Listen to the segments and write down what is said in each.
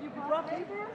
You brought paper?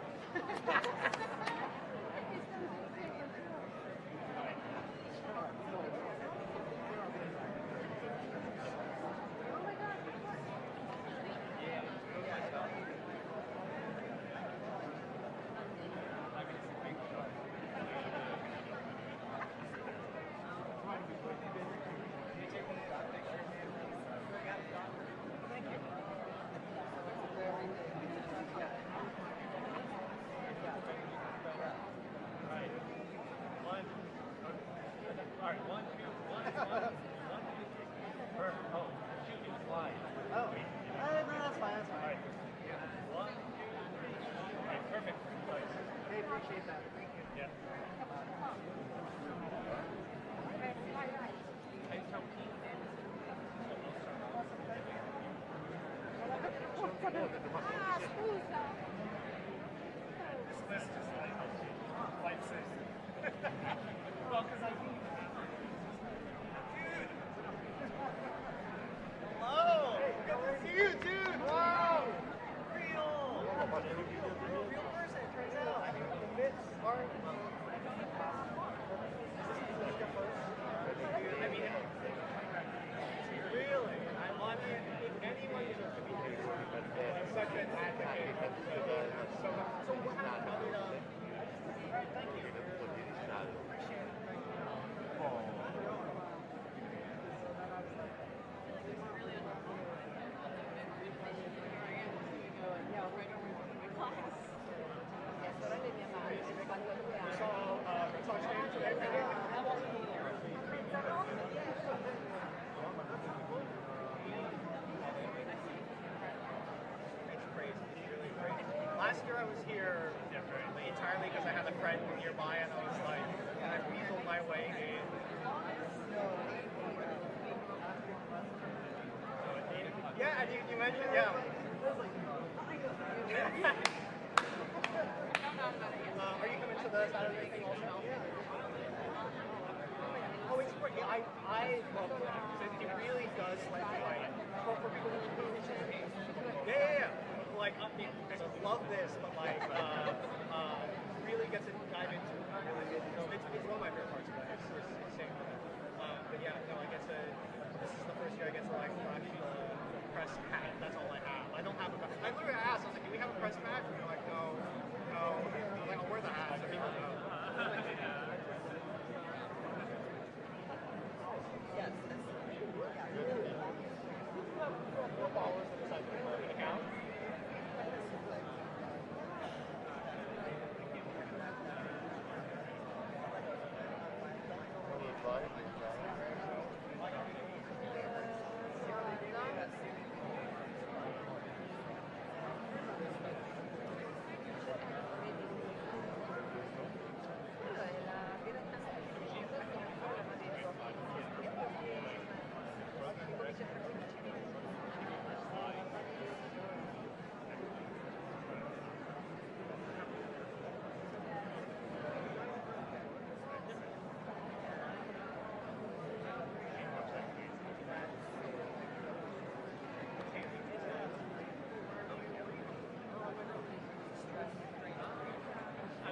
here entirely because I had a friend nearby, and I was like, I weaseled my way in. Yeah, and you mentioned, yeah. Are you coming to the Saturday thing also? Oh, it's great. Yeah, I love that. It really does, like for people who yeah. Like, I love this, but like, really gets to dive into it. Really, it's one of my favorite parts of it. It's insane. But yeah, no, I guess this is the first year I get to like flash the press hat. That's all I have. I don't have a. I literally asked. I was like, "Do we have a press badge?" And they're like, "No, no." I was like, "I'll wear the hat so people know." Yes. More followers on the side of the account.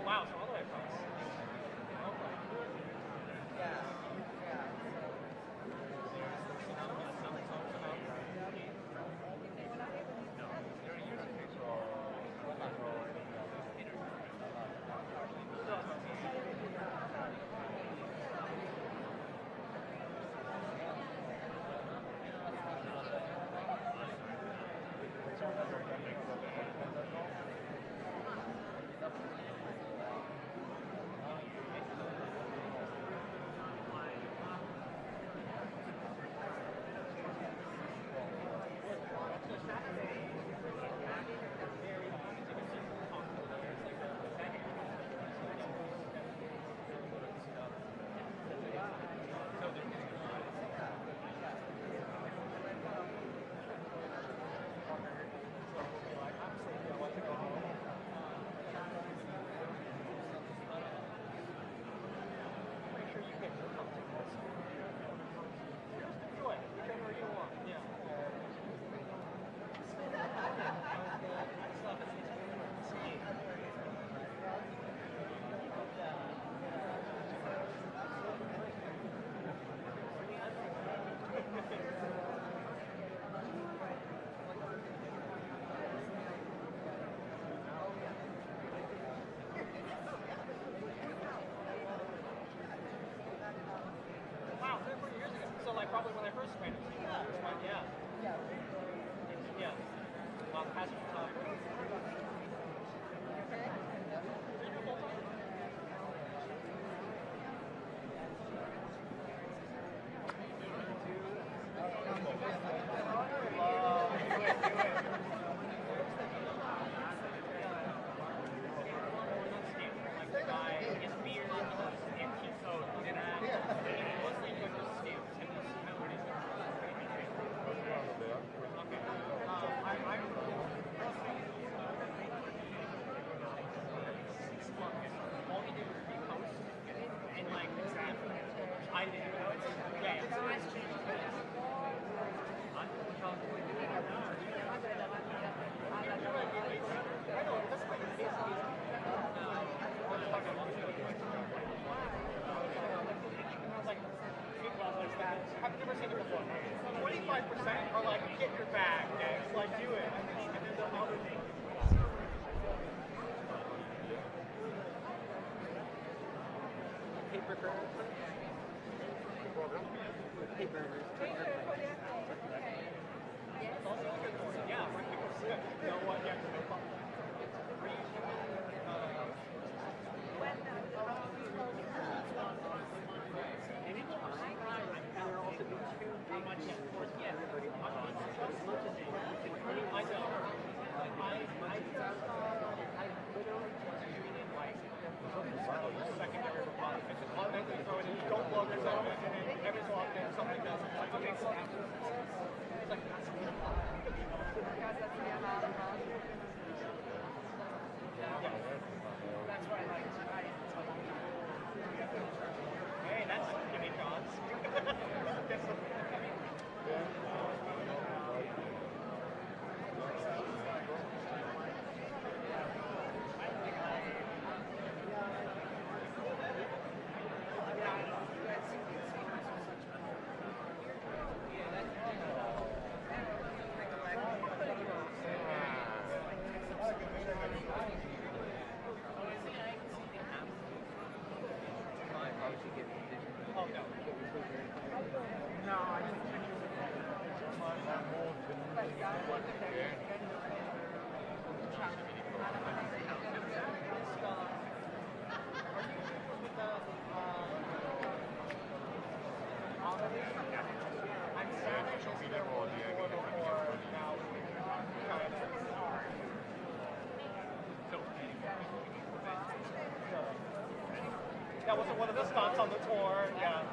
Wow, so all the way across. Probably when I first ran it. Yeah. Yeah. Wow, the passion for time. I've never seen it before. 25% are like, get your bag, next, like, do it. And then the other thing. Paper burner. Paper. It's also a good point. Yeah, for people to know what, yeah, no problem. I No, I think that wasn't one of the stops on the tour, yeah.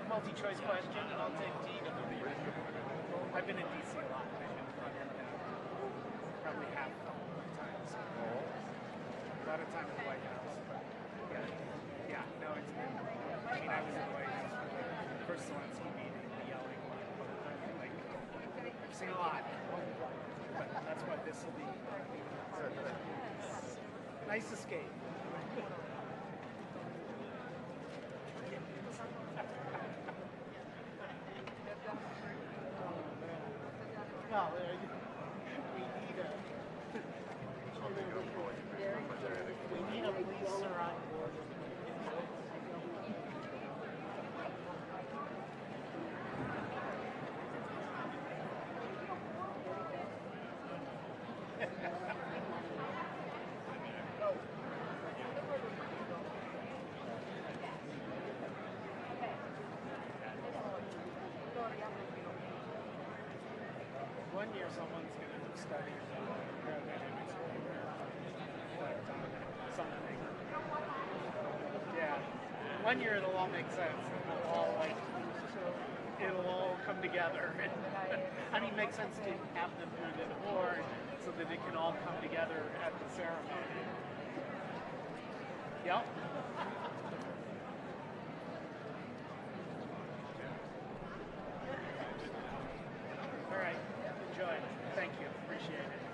Multi-choice question, and I'll take D. I've been in DC a lot. I've been front end probably half the times. A lot of time in the White House. But yeah, no, it's been. I mean, I was in the White House for the first Zelensky meeting, the yelling, like, I've seen a lot. But that's what this will be. Nice escape. Well, we need a police surround board. One year someone's going to study aerodynamics. 1 year it'll all make sense. It'll all come together. I mean, make sense to have them do the award so that it can all come together at the ceremony. Yep. All right. Enjoy. Thank you. Appreciate it.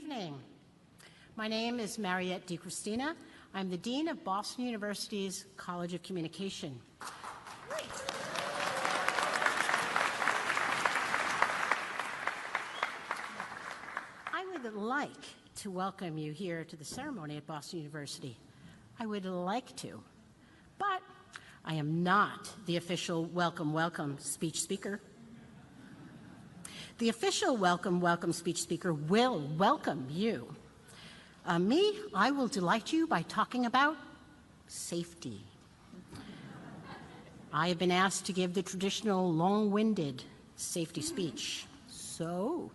evening. My name is Mariette DiCristina. I'm the Dean of Boston University's College of Communication. I would like to welcome you here to the ceremony at Boston University. I would like to, but I am not the official welcome speech speaker. The official welcome speech speaker will welcome you. I will delight you by talking about safety. I have been asked to give the traditional long-winded safety speech. So,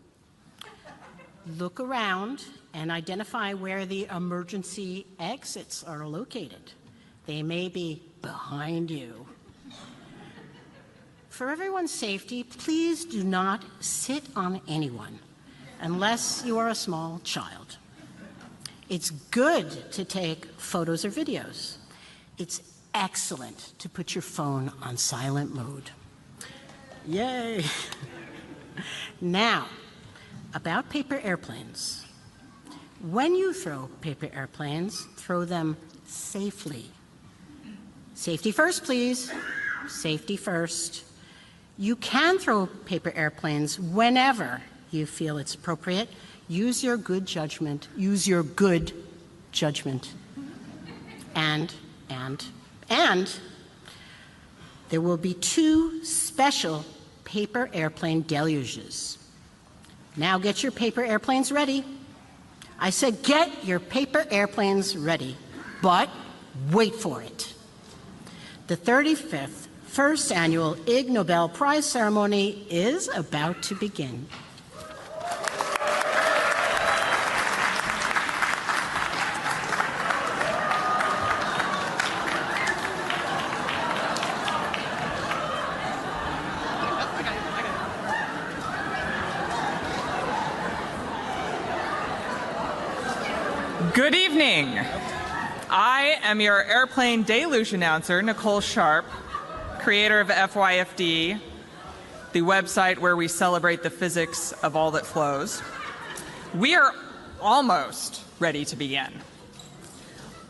look around and identify where the emergency exits are located. They may be behind you. For everyone's safety, please do not sit on anyone unless you are a small child. It's good to take photos or videos. It's excellent to put your phone on silent mode. Yay! Now, about paper airplanes. When you throw paper airplanes, throw them safely. Safety first, please. Safety first. You can throw paper airplanes whenever you feel it's appropriate. Use your good judgment. Use your good judgment. And there will be 2 special paper airplane deluges. Now get your paper airplanes ready. I said get your paper airplanes ready, but wait for it. The 35th First Annual Ig Nobel Prize ceremony is about to begin. Good evening. I am your airplane deluge announcer, Nicole Sharp, creator of FYFD, the website where we celebrate the physics of all that flows. We are almost ready to begin.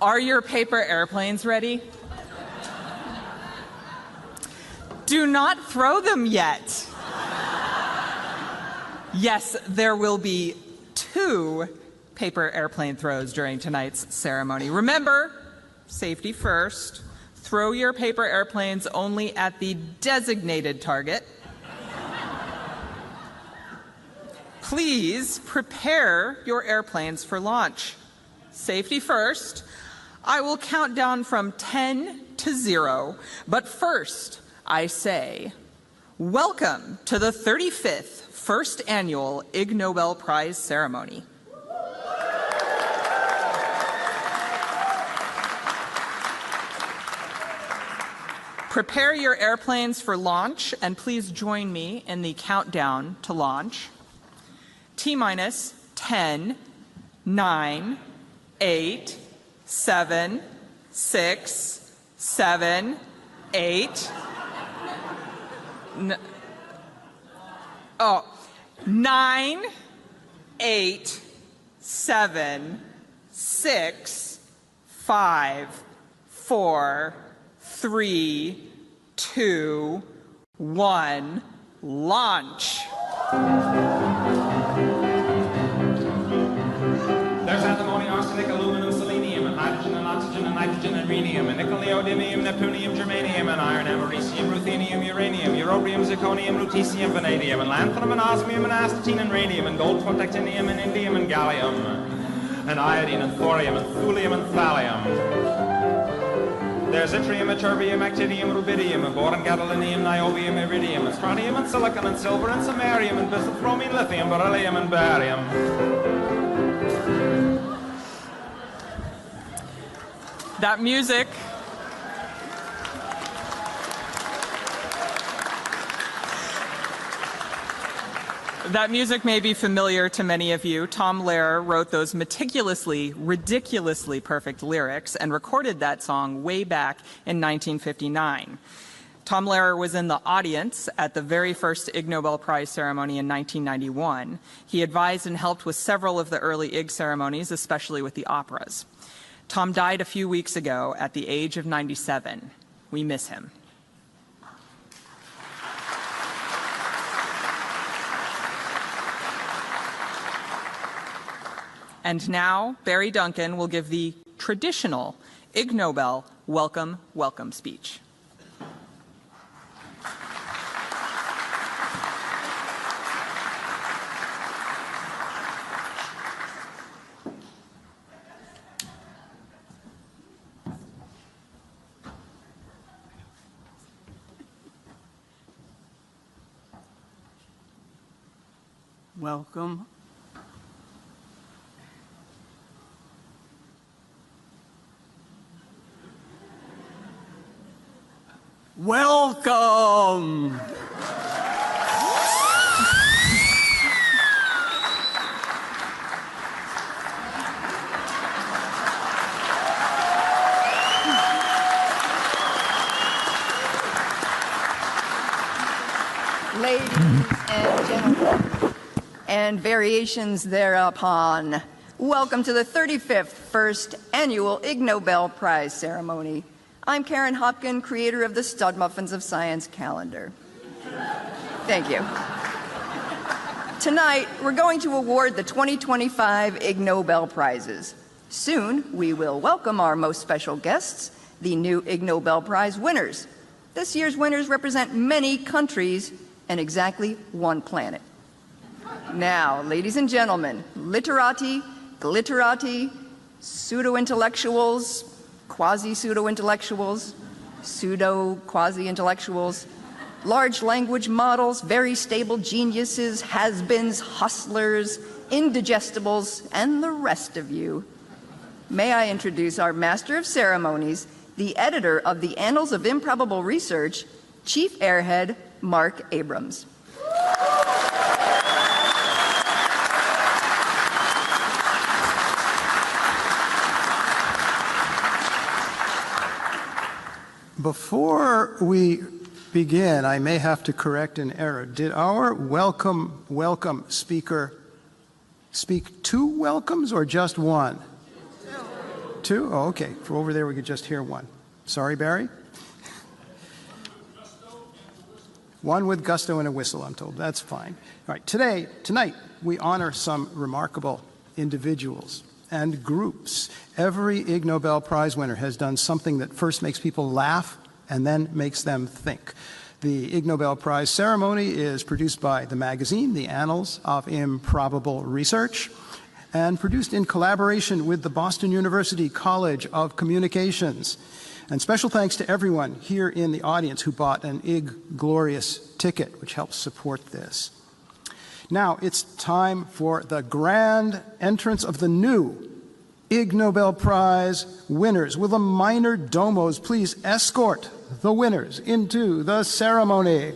Are your paper airplanes ready? Do not throw them yet. Yes, there will be 2 paper airplane throws during tonight's ceremony. Remember, safety first. Throw your paper airplanes only at the designated target. Please prepare your airplanes for launch. Safety first. I will count down from 10 to 0, but first I say, welcome to the 35th First Annual Ig Nobel Prize ceremony. Prepare your airplanes for launch, and please join me in the countdown to launch. T-minus 10, 9, 8, 7, 6, 7, 8, 9, 8, 7, 6, 5, 4, 3, 2, 1, launch. There's antimony, arsenic, aluminum, selenium, and hydrogen and oxygen and nitrogen and rhenium, and nickel, neodymium, neptunium, germanium, and iron, americium, ruthenium, uranium, europium, zirconium, lutetium, vanadium, and lanthanum, and osmium, and astatine, and radium, and gold, protactinium, and indium, and gallium, and iodine, and thorium, and thulium, and thallium. There's yttrium, ytterbium, actinium, rubidium, boron, gadolinium, niobium, iridium, and strontium, and silicon, and silver, and samarium, and bismuth, bromine, lithium, beryllium, and barium. That music That music may be familiar to many of you. Tom Lehrer wrote those meticulously, ridiculously perfect lyrics and recorded that song way back in 1959. Tom Lehrer was in the audience at the very first Ig Nobel Prize ceremony in 1991. He advised and helped with several of the early Ig ceremonies, especially with the operas. Tom died a few weeks ago at the age of 97. We miss him. And now, Barry Duncan will give the traditional Ig Nobel welcome, welcome speech. Welcome. Welcome. Ladies and gentlemen, and variations thereupon, welcome to the 35th First Annual Ig Nobel Prize Ceremony. I'm Karen Hopkin, creator of the Stud Muffins of Science calendar. Thank you. Tonight, we're going to award the 2025 Ig Nobel Prizes. Soon, we will welcome our most special guests, the new Ig Nobel Prize winners. This year's winners represent many countries and exactly one planet. Now, ladies and gentlemen, literati, glitterati, pseudo-intellectuals, quasi-pseudo-intellectuals, pseudo-quasi-intellectuals, large language models, very stable geniuses, has-beens, hustlers, indigestibles, and the rest of you. May I introduce our Master of Ceremonies, the editor of the Annals of Improbable Research, Chief Airhead Mark Abrams. Before we begin, I may have to correct an error. Did our welcome speaker speak two welcomes or just one? Two? Oh, okay. For over there, we could just hear one. Sorry, Barry? One with gusto and a whistle, I'm told. That's fine. All right. Tonight, we honor some remarkable individuals and groups. Every Ig Nobel Prize winner has done something that first makes people laugh and then makes them think. The Ig Nobel Prize ceremony is produced by the magazine, the Annals of Improbable Research, and produced in collaboration with the Boston University College of Communications. And special thanks to everyone here in the audience who bought an Ig Glorious ticket, which helps support this. Now it's time for the grand entrance of the new Ig Nobel Prize winners. Will the minor domos please escort the winners into the ceremony?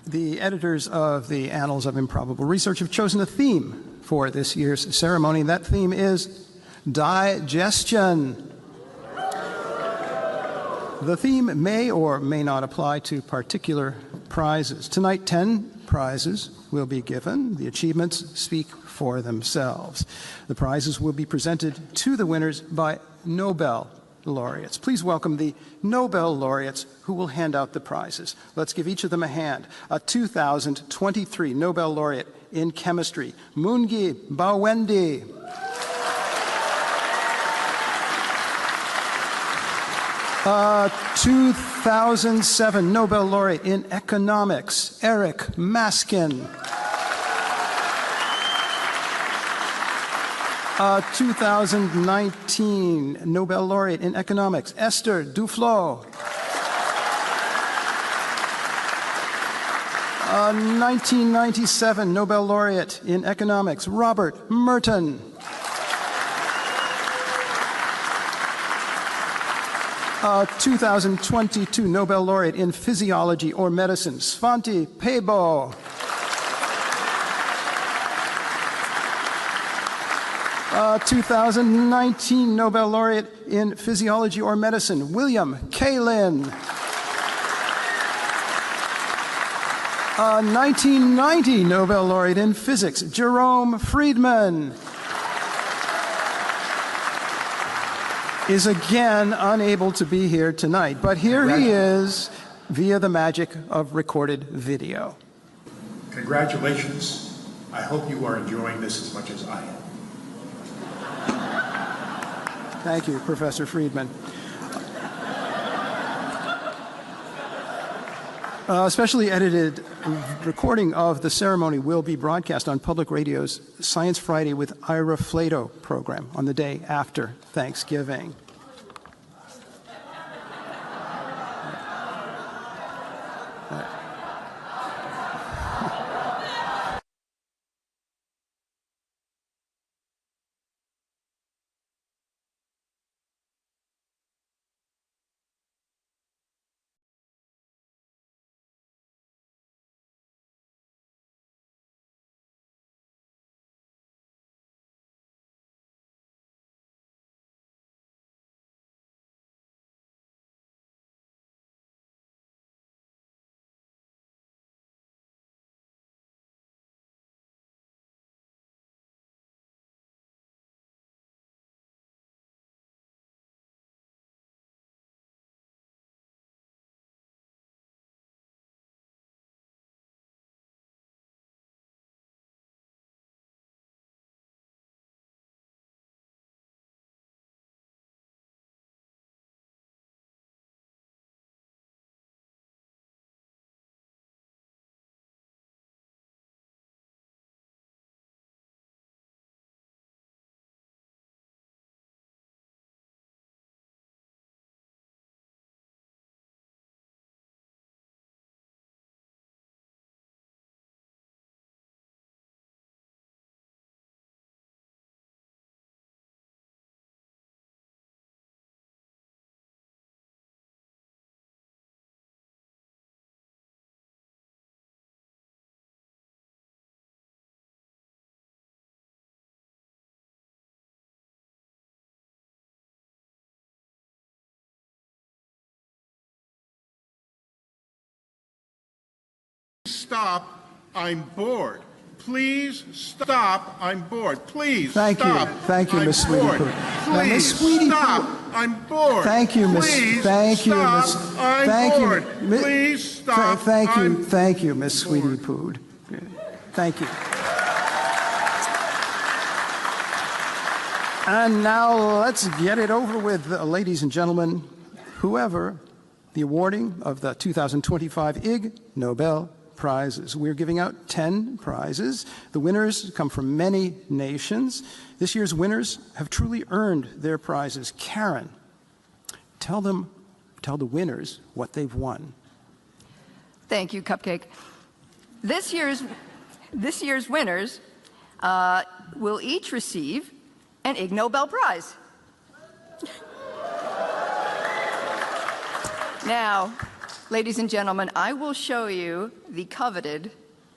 The editors of the Annals of Improbable Research have chosen a theme for this year's ceremony. That theme is digestion. The theme may or may not apply to particular prizes. Tonight, 10 prizes will be given. The achievements speak for themselves. The prizes will be presented to the winners by Nobel laureates. Please welcome the Nobel laureates who will hand out the prizes. Let's give each of them a hand. A 2023 Nobel laureate in chemistry, Mungi Bawendi. A 2007 Nobel laureate in economics, Eric Maskin. 2019 Nobel laureate in economics, Esther Duflo. 1997 Nobel laureate in economics, Robert Merton. 2022 Nobel laureate in physiology or medicine, Svante Pääbo. 2019 Nobel laureate in physiology or medicine, William Kaelin. 1990 Nobel laureate in physics, Jerome Friedman. Is again unable to be here tonight, but here he is via the magic of recorded video. Congratulations. I hope you are enjoying this as much as I am. Thank you, Professor Friedman. Specially edited recording of the ceremony will be broadcast on Public Radio's Science Friday with Ira Flato program on the day after Thanksgiving. Stop, I'm bored. Please stop, I'm bored. Please Thank stop. you. Thank you, I'm Miss Sweetie bored. Poo. Please Miss Sweetie stop, Poo. I'm bored. Thank you, Miss. Please Thank you, stop, Miss. I'm Thank bored. you. Please stop. Thank you. I'm Thank you, Miss Sweetie Poo. Thank you. And now let's get it over with, ladies and gentlemen. Whoever, the awarding of the 2025 Ig Nobel Prizes. We're giving out 10 prizes. The winners come from many nations. This year's winners have truly earned their prizes. Karen, tell the winners what they've won. Thank you, Cupcake. This year's winners will each receive an Ig Nobel Prize. Now, ladies and gentlemen, I will show you the coveted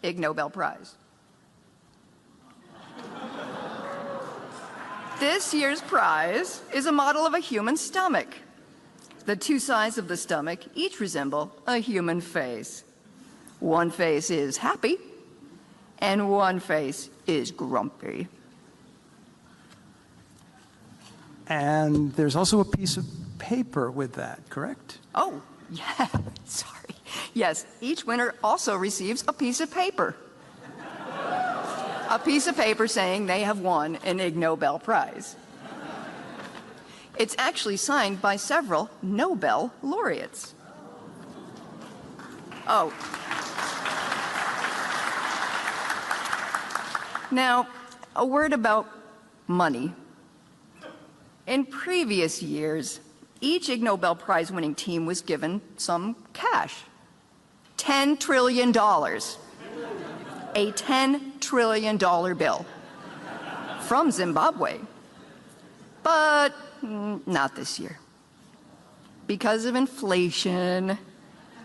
Ig Nobel Prize. This year's prize is a model of a human stomach. The two sides of the stomach each resemble a human face. One face is happy, and one face is grumpy. And there's also a piece of paper with that, correct? Oh, yeah, sorry. Yes, each winner also receives a piece of paper. A piece of paper saying they have won an Ig Nobel Prize. It's actually signed by several Nobel laureates. Oh. Now, a word about money. In previous years, each Ig Nobel Prize winning team was given some cash. $10 trillion. A $10 trillion bill from Zimbabwe. But not this year. Because of inflation,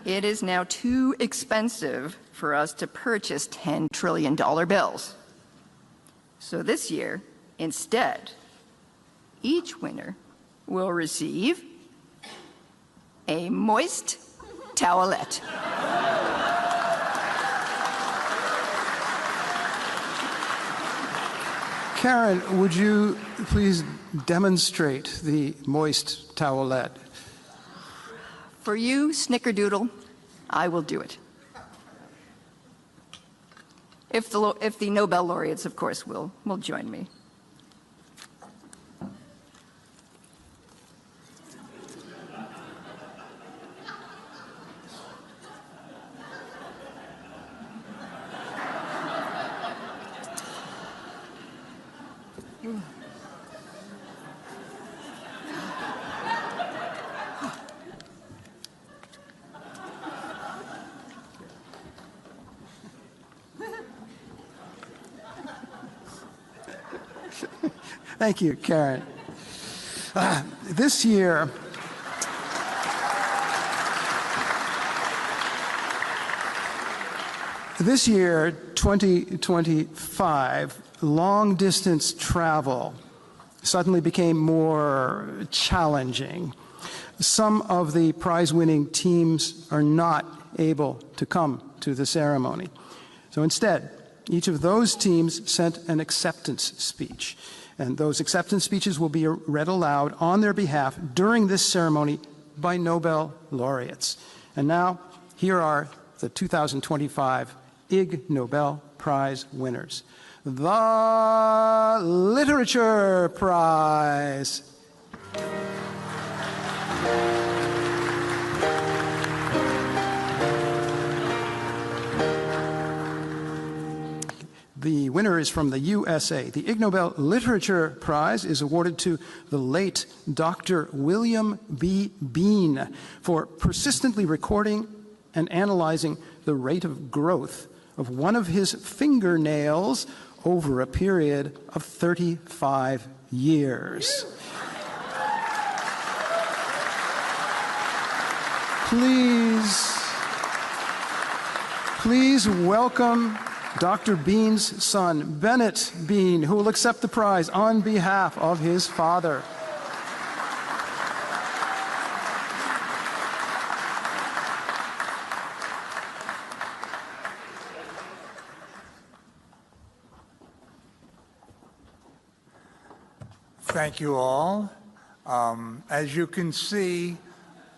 it is now too expensive for us to purchase $10 trillion bills. So this year, instead, each winner will receive a moist towelette. Karen, would you please demonstrate the moist towelette? For you, Snickerdoodle, I will do it. If the Nobel laureates, of course, will join me. Thank you, Karen. This year, This year, 2025, long-distance travel suddenly became more challenging. Some of the prize-winning teams are not able to come to the ceremony. So instead, each of those teams sent an acceptance speech. And those acceptance speeches will be read aloud on their behalf during this ceremony by Nobel laureates. And now, here are the 2025 Ig Nobel Prize winners. The Literature Prize. The winner is from the USA. The Ig Nobel Literature Prize is awarded to the late Dr. William B. Bean for persistently recording and analyzing the rate of growth of one of his fingernails over a period of 35 years. Please welcome Dr. Bean's son, Bennett Bean, who will accept the prize on behalf of his father. Thank you all. As you can see,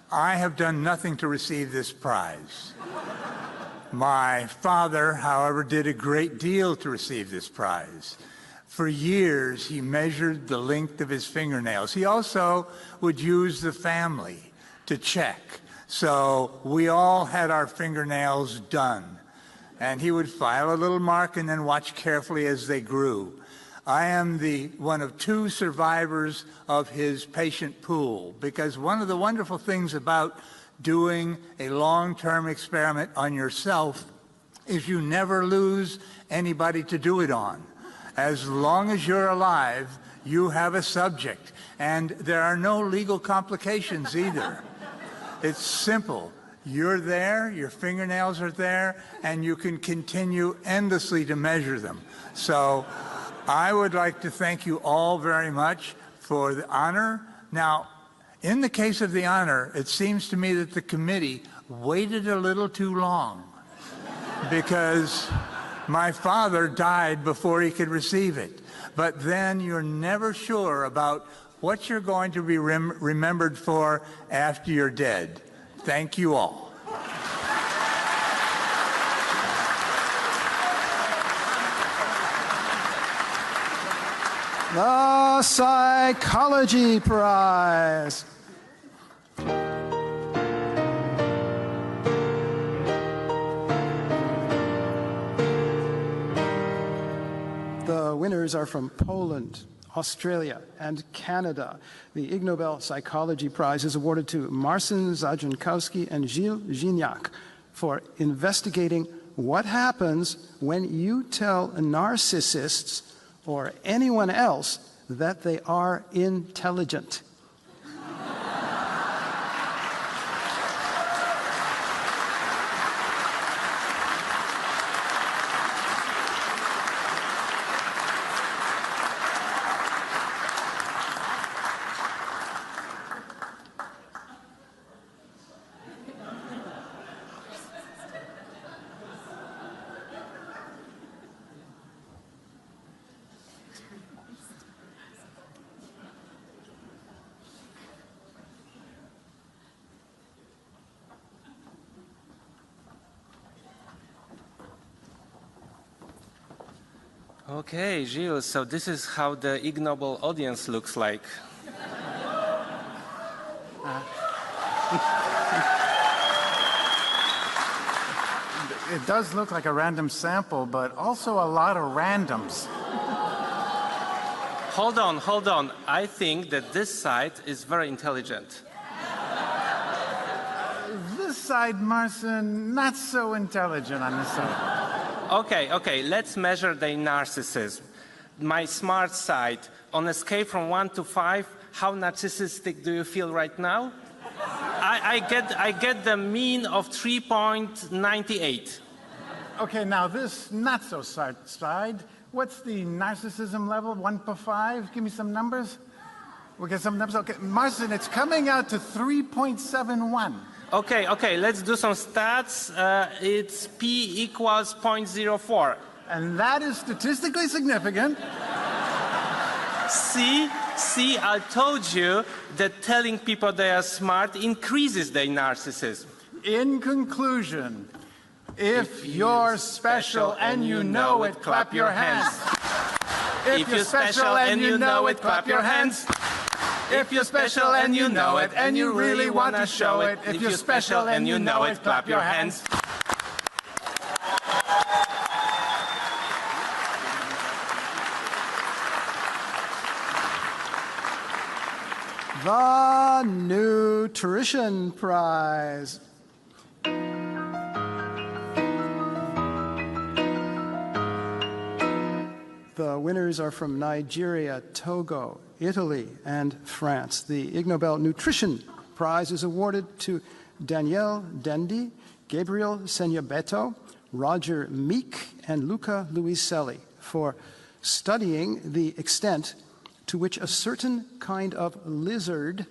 I have done nothing to receive this prize. My father, however, did a great deal to receive this prize. For years, he measured the length of his fingernails. He also would use the family to check. So we all had our fingernails done. And he would file a little mark and then watch carefully as they grew. I am one of two survivors of his patient pool, because one of the wonderful things about doing a long-term experiment on yourself is you never lose anybody to do it on. As long as you're alive, you have a subject, and there are no legal complications either. It's simple. You're there, your fingernails are there, and you can continue endlessly to measure them. So I would like to thank you all very much for the honor. Now, in the case of the honor, it seems to me that the committee waited a little too long because my father died before he could receive it. But then you're never sure about what you're going to be remembered for after you're dead. Thank you all. The Psychology Prize. The winners are from Poland, Australia, and Canada. The Ig Nobel Psychology Prize is awarded to Marcin Zajankowski and Gilles Gignac for investigating what happens when you tell narcissists or anyone else that they are intelligent. Okay, Gilles, so this is how the Ig Nobel audience looks like. It does look like a random sample, but also a lot of randoms. Hold on. I think that this side is very intelligent. This side, Marcin, not so intelligent on this side. Okay, let's measure their narcissism. My smart side, on a scale from 1 to 5, how narcissistic do you feel right now? I get the mean of 3.98. Okay, now this not so smart side, what's the narcissism level, 1 to 5? Give me some numbers. We'll get some numbers. Okay, Marcin, it's coming out to 3.71. Okay, let's do some stats. It's P equals 0.04. And that is statistically significant. See, I told you that telling people they are smart increases their narcissism. In conclusion, if you're special and you know it, clap your hands. If you're special and you know it, clap your hands. If you're special and you know it, and you really want to show it, if you're special and you know it, clap your hands. The Nutrition Prize. The winners are from Nigeria, Togo, Italy, and France. The Ig Nobel Nutrition Prize is awarded to Danielle Dendi, Gabriel Senyabeto, Roger Meek, and Luca Luiselli for studying the extent to which a certain kind of lizard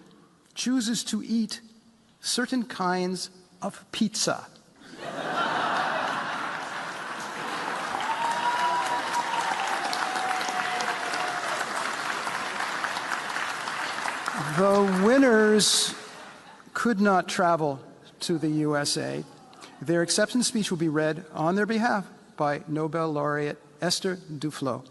chooses to eat certain kinds of pizza. The winners could not travel to the USA. Their acceptance speech will be read on their behalf by Nobel laureate Esther Duflo.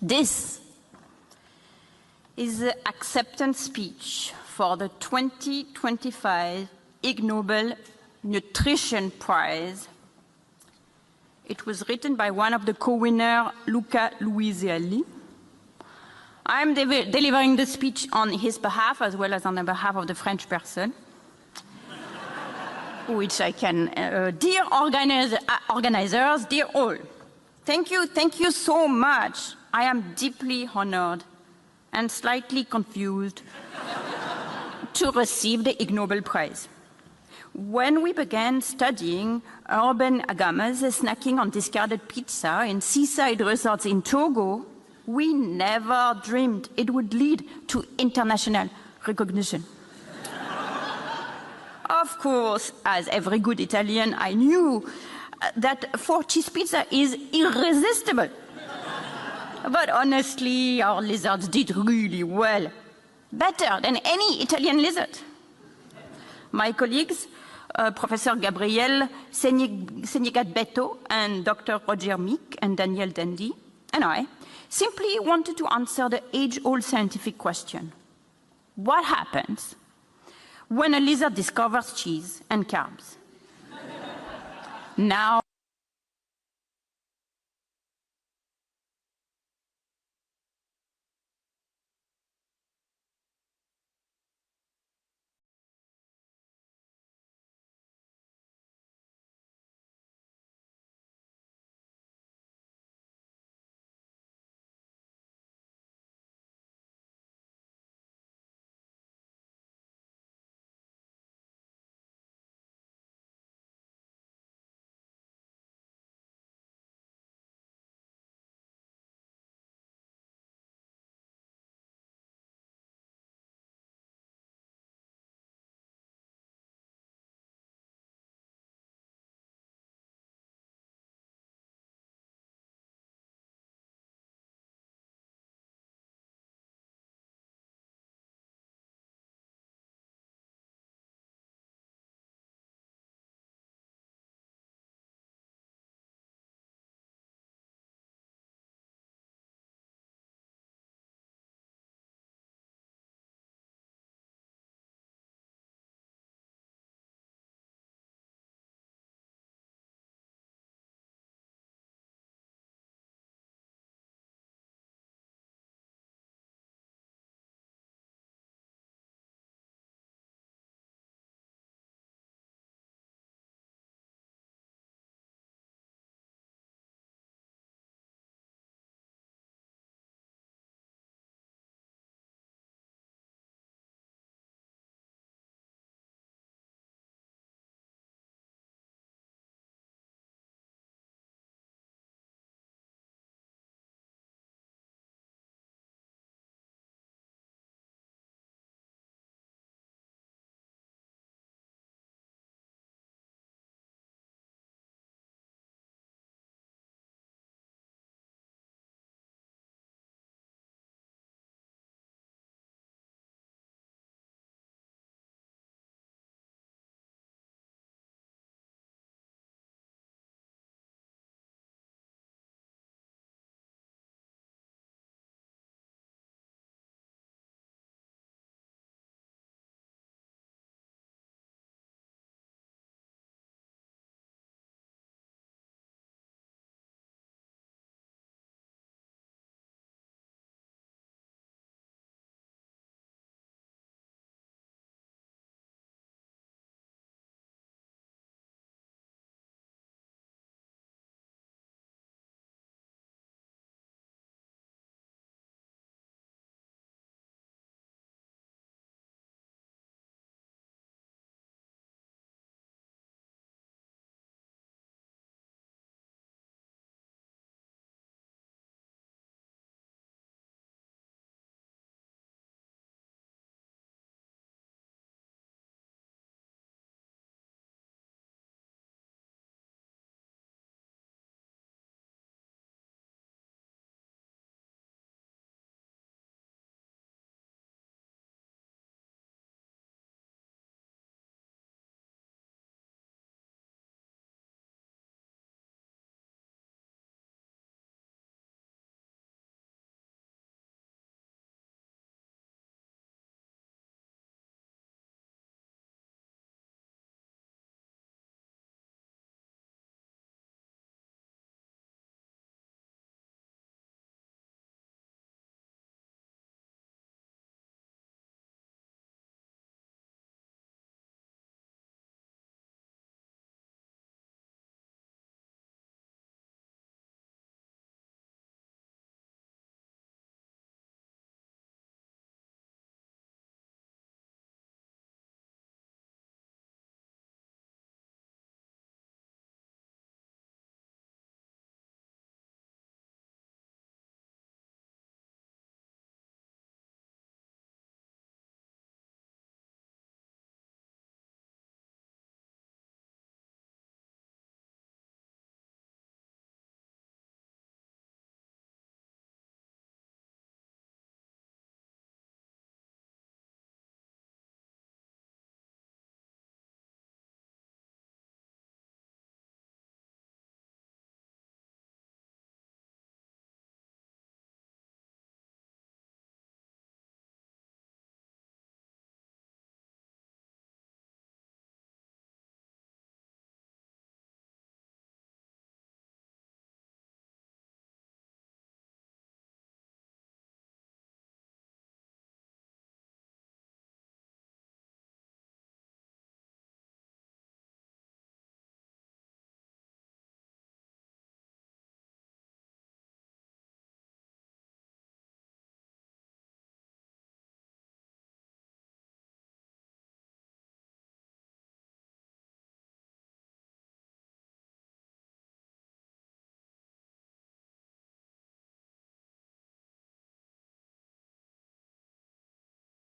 This is the acceptance speech for the 2025 Ig Nobel Nutrition Prize. It was written by one of the co-winners, Luca Luiselli. I'm delivering the speech on his behalf as well as on the behalf of the French person, which I can, dear organizers, dear all, thank you so much. I am deeply honored and slightly confused to receive the Ig Nobel Prize. When we began studying urban agamas snacking on discarded pizza in seaside resorts in Togo, we never dreamed it would lead to international recognition. Of course, as every good Italian, I knew that 4 cheese pizza is irresistible. But honestly, our lizards did really well. Better than any Italian lizard. My colleagues, Professor Gabriel Senyabeto and Dr. Roger Meek and Danielle Dendi, and I, simply wanted to answer the age-old scientific question. What happens when a lizard discovers cheese and carbs? Now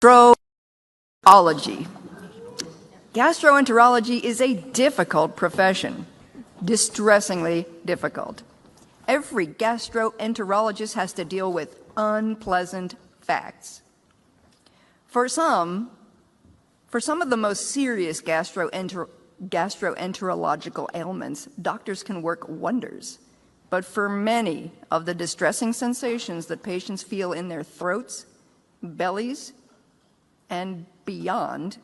Gastroenterology. Gastroenterology is a difficult profession, distressingly difficult. Every gastroenterologist has to deal with unpleasant facts. For some of the most serious gastroenterological ailments, doctors can work wonders. But for many of the distressing sensations that patients feel in their throats, bellies, and beyond,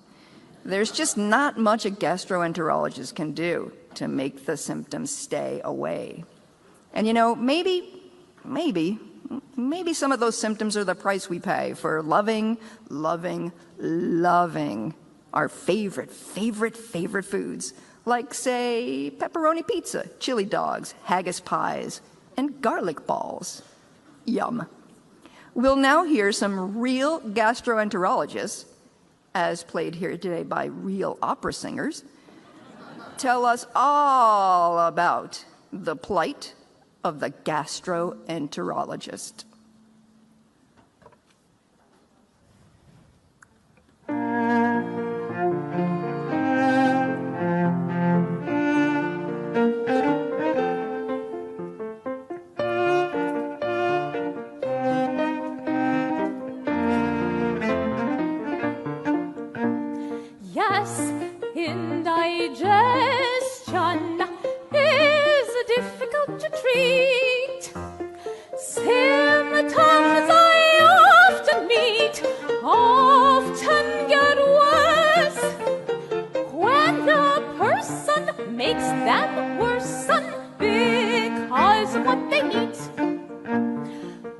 there's just not much a gastroenterologist can do to make the symptoms stay away. And you know, maybe some of those symptoms are the price we pay for loving our favorite foods, like, say, pepperoni pizza, chili dogs, haggis pies, and garlic balls. Yum. We'll now hear some real gastroenterologists, as played here today by real opera singers, tell us all about the plight of the gastroenterologist. Indigestion is difficult to treat. Symptoms I often meet often get worse when the person makes them worsen because of what they eat.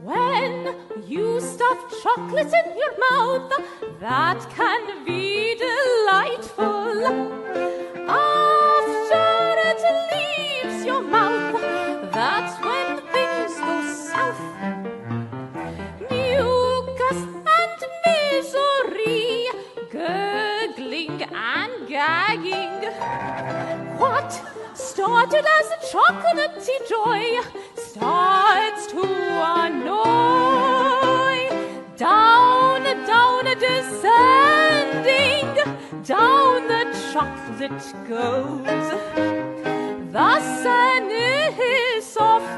When you stuff chocolate in your mouth, that can be delightful. After it leaves your mouth, that's when things go south. Mucus and misery, gurgling and gagging. What started as a chocolatey joy starts to annoy. Down, descending, down the chocolate goes. Thus an soft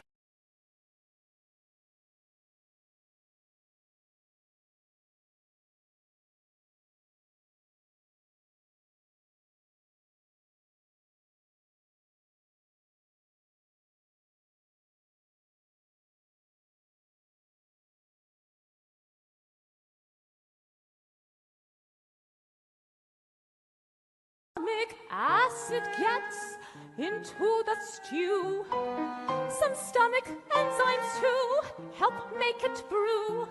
acid gets into the stew. Some stomach enzymes too help make it brew.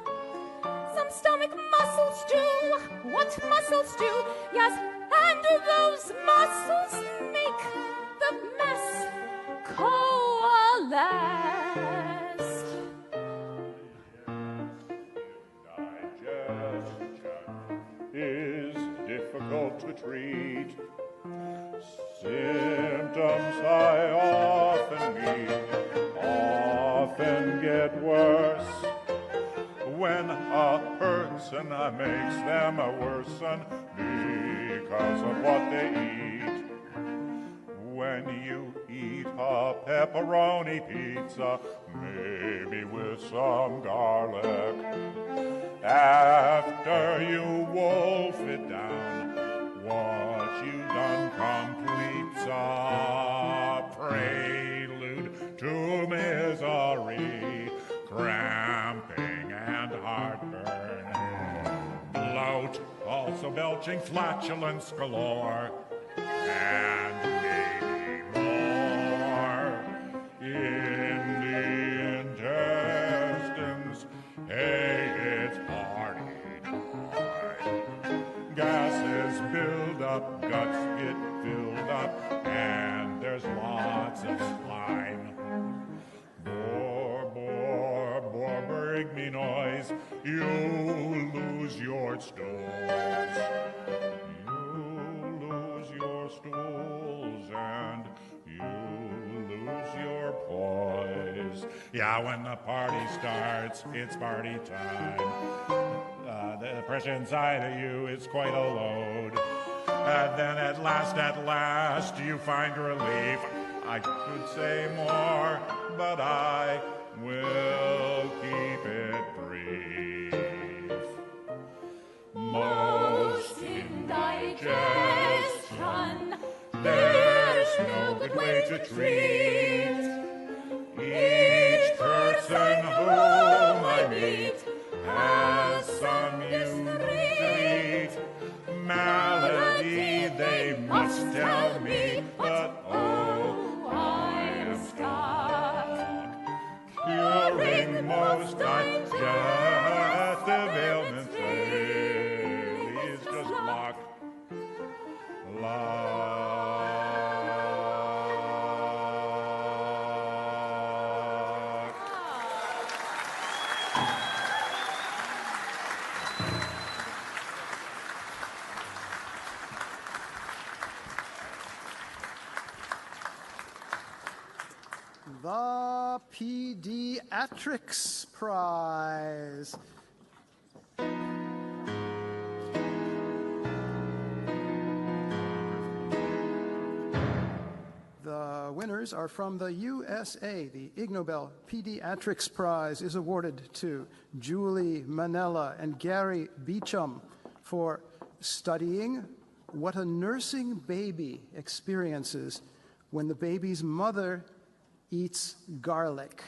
Some stomach muscles do what muscles do, yes, and those muscles make the mess coalesce. Digestion is difficult to treat. Symptoms I often meet often get worse when a person makes them worsen because of what they eat. When you eat a pepperoni pizza, maybe with some garlic, after you wolf it down, what you done completes a prelude to misery, cramping and heartburn, bloat, also belching flatulence galore, and maybe more. In the intestines, hey, it's party time. Gases build up, guts get filled up, and there's lots of slime. Brig me noise, you lose your stools. You lose your stools, and you lose your poise. Yeah, when the party starts, it's party time. The pressure inside of you is quite a load. And then at last, you find relief. I could say more, but I will keep it brief. Most indigestion, there's no good way to treat. Each person whom I meet has some unique malady they must tell me, but oh, I am stuck curing most digestive ailments. Please just luck. The Pediatrics Prize. The winners are from the USA. The Ig Nobel Pediatrics Prize is awarded to Julie Manella and Gary Beecham for studying what a nursing baby experiences when the baby's mother eats garlic.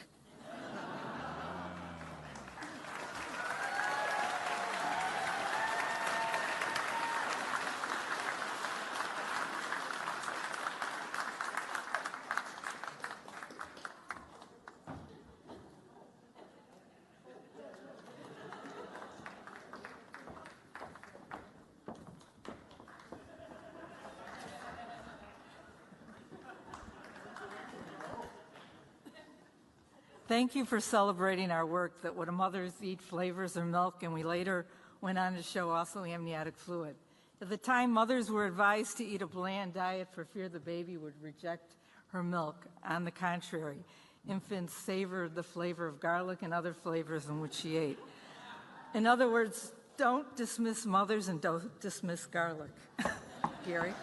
Thank you for celebrating our work that when mothers eat flavors or milk, and we later went on to show also amniotic fluid. At the time, mothers were advised to eat a bland diet for fear the baby would reject her milk. On the contrary, infants savored the flavor of garlic and other flavors in which she ate. In other words, don't dismiss mothers and don't dismiss garlic. Gary?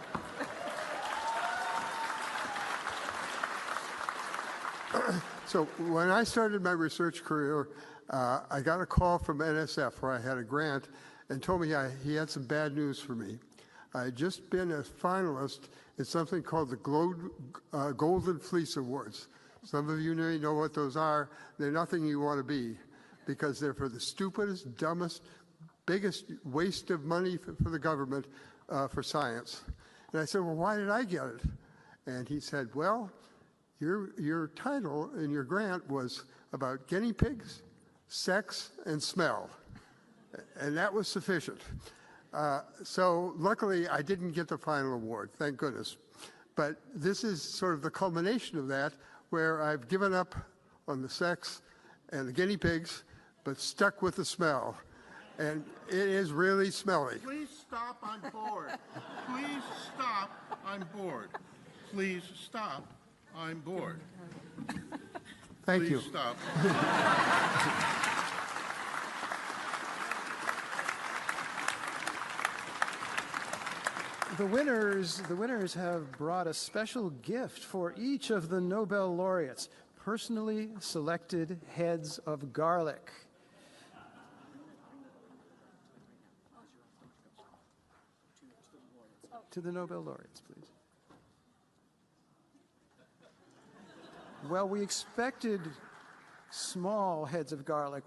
So when I started my research career, I got a call from NSF where I had a grant and told me he had some bad news for me. I had just been a finalist in something called the Golden Fleece Awards. Some of you may know what those are. They're nothing you want to be because they're for the stupidest, dumbest, biggest waste of money for the government for science. And I said, well, why did I get it? And he said, well, your title in your grant was about guinea pigs, sex, and smell. And that was sufficient. So luckily, I didn't get the final award, thank goodness. But this is sort of the culmination of that, where I've given up on the sex and the guinea pigs, but stuck with the smell. And it is really smelly. Please stop, I'm bored. Please stop, I'm bored. Please stop, I'm bored. Thank Please you. Stop. The winners have brought a special gift for each of the Nobel laureates, personally selected heads of garlic. To the Nobel laureates, please. Well, we expected small heads of garlic.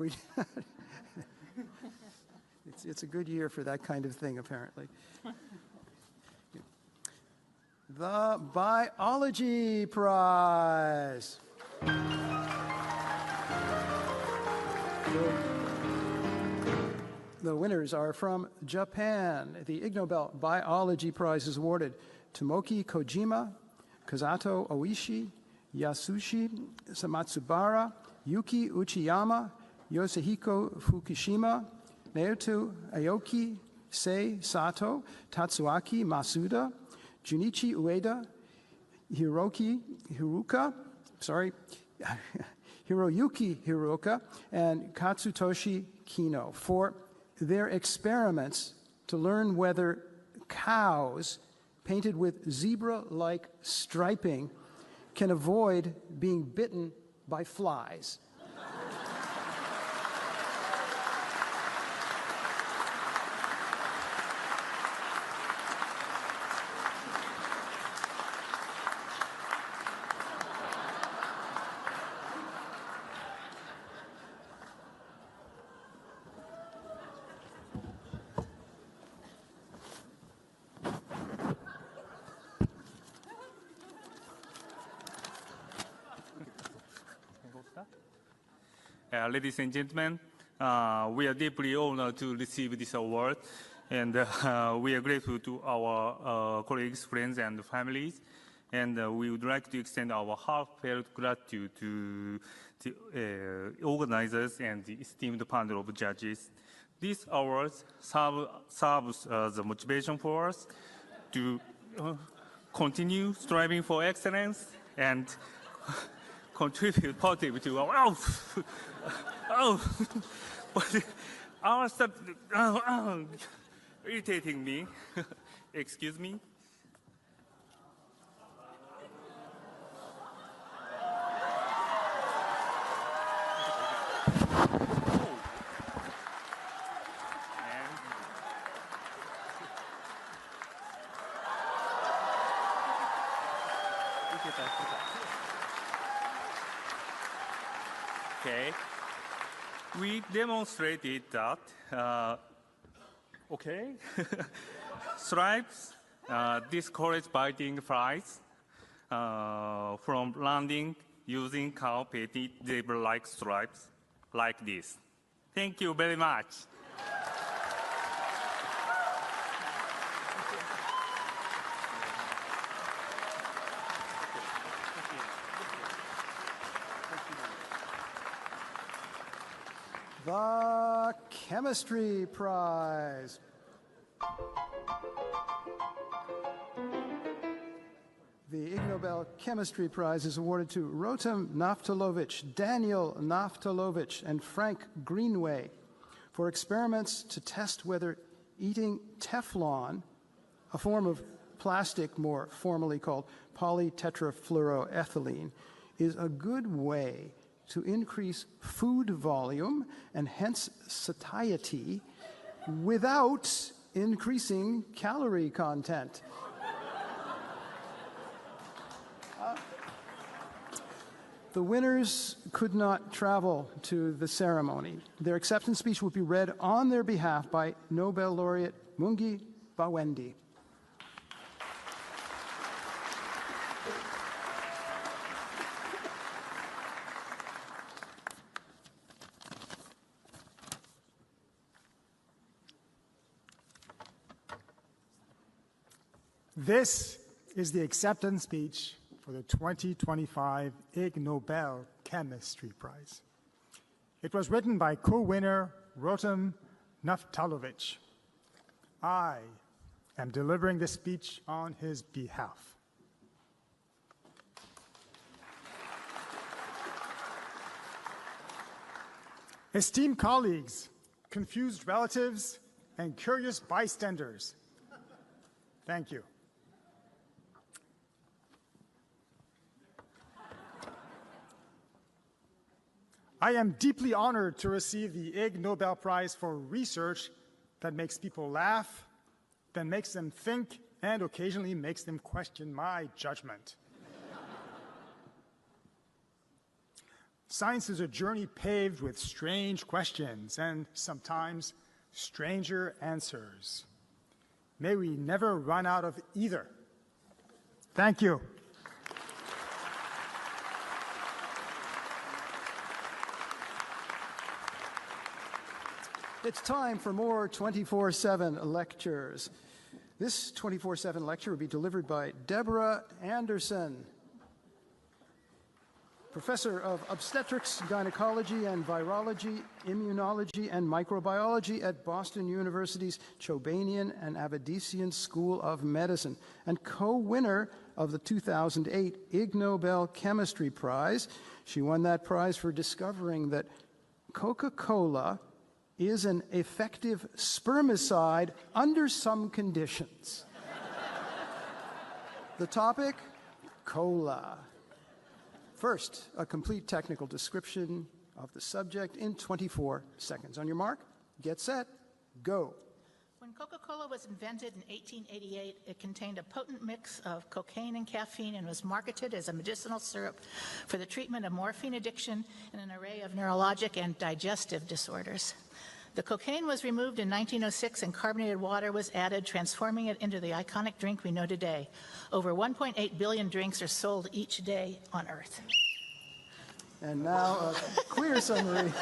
It's a good year for that kind of thing, apparently. The Biology Prize. The winners are from Japan. The Ig Nobel Biology Prize is awarded to Tomoki Kojima, Kazuto Oishi, Yasushi Samatsubara, Yuki Uchiyama, Yoshihiko Fukushima, Naoto Aoki, Sei Sato, Tatsuaki Masuda, Junichi Ueda, Hiroyuki Hiroka, and Katsutoshi Kino for their experiments to learn whether cows painted with zebra-like striping can avoid being bitten by flies. Ladies and gentlemen, we are deeply honored to receive this award, and we are grateful to our colleagues, friends, and families, and we would like to extend our heartfelt gratitude to the organizers and the esteemed panel of judges. These awards serves as a motivation for us to continue striving for excellence and contribute positively to our but our stuff irritating me. Excuse me. Okay, we demonstrated that, stripes discourage biting flies from landing using cow painted zebra-like stripes like this. Thank you very much. The Chemistry Prize. The Ig Nobel Chemistry Prize is awarded to Rotem Naftalovich, Daniel Naftalovich, and Frank Greenway for experiments to test whether eating Teflon, a form of plastic more formally called polytetrafluoroethylene, is a good way to increase food volume and hence satiety without increasing calorie content. The winners could not travel to the ceremony. Their acceptance speech will be read on their behalf by Nobel laureate Mungi Bawendi. This is the acceptance speech for the 2025 Ig Nobel Chemistry Prize. It was written by co-winner Rotem Naftalovich. I am delivering this speech on his behalf. Esteemed colleagues, confused relatives, and curious bystanders, thank you. I am deeply honored to receive the Ig Nobel Prize for research that makes people laugh, that makes them think, and occasionally makes them question my judgment. Science is a journey paved with strange questions and sometimes stranger answers. May we never run out of either. Thank you. It's time for more 24/7 lectures. This 24/7 lecture will be delivered by Deborah Anderson, Professor of Obstetrics, Gynecology and Virology, Immunology and Microbiology at Boston University's Chobanian and Aviation School of Medicine, and co-winner of the 2008 Ig Nobel Chemistry Prize. She won that prize for discovering that Coca-Cola is an effective spermicide under some conditions. The topic, cola. First, a complete technical description of the subject in 24 seconds. On your mark, get set, go. When Coca-Cola was invented in 1888, it contained a potent mix of cocaine and caffeine and was marketed as a medicinal syrup for the treatment of morphine addiction and an array of neurologic and digestive disorders. The cocaine was removed in 1906 and carbonated water was added, transforming it into the iconic drink we know today. Over 1.8 billion drinks are sold each day on Earth. And now a clear summary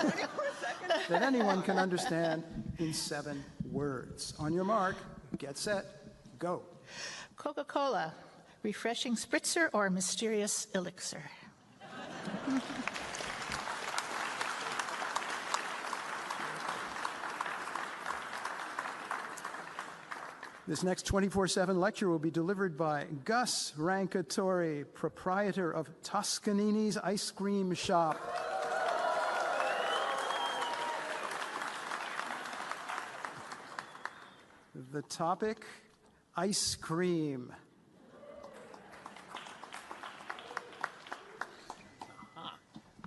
that anyone can understand in 7 words. On your mark, get set, go. Coca-Cola, refreshing spritzer or mysterious elixir? This next 24/7 lecture will be delivered by Gus Rancatori, proprietor of Toscanini's Ice Cream Shop. The topic, ice cream.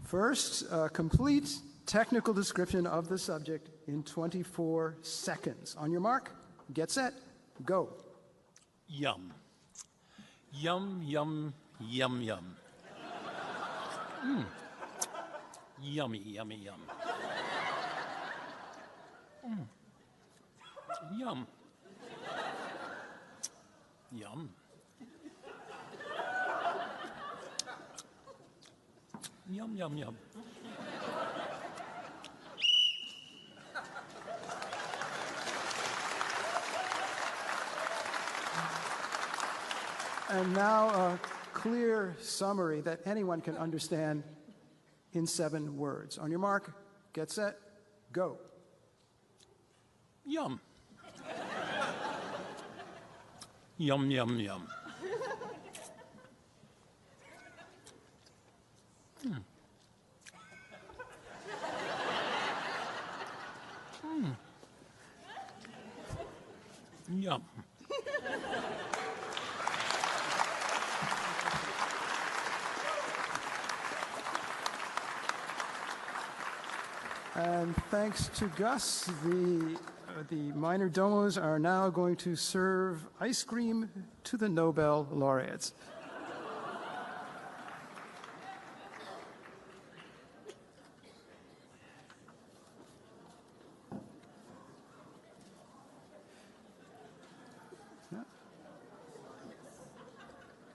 First, a complete technical description of the subject in 24 seconds. On your mark, get set, go. Yum. Yum, yum, yum, yum. Yummy, yummy, yum. Yum. Yum. Yum, yum, yum. And now a clear summary that anyone can understand in 7 words. On your mark, get set, go. Yum. Yum, yum, yum. Yum. And thanks to Gus, the minor domos are now going to serve ice cream to the Nobel laureates.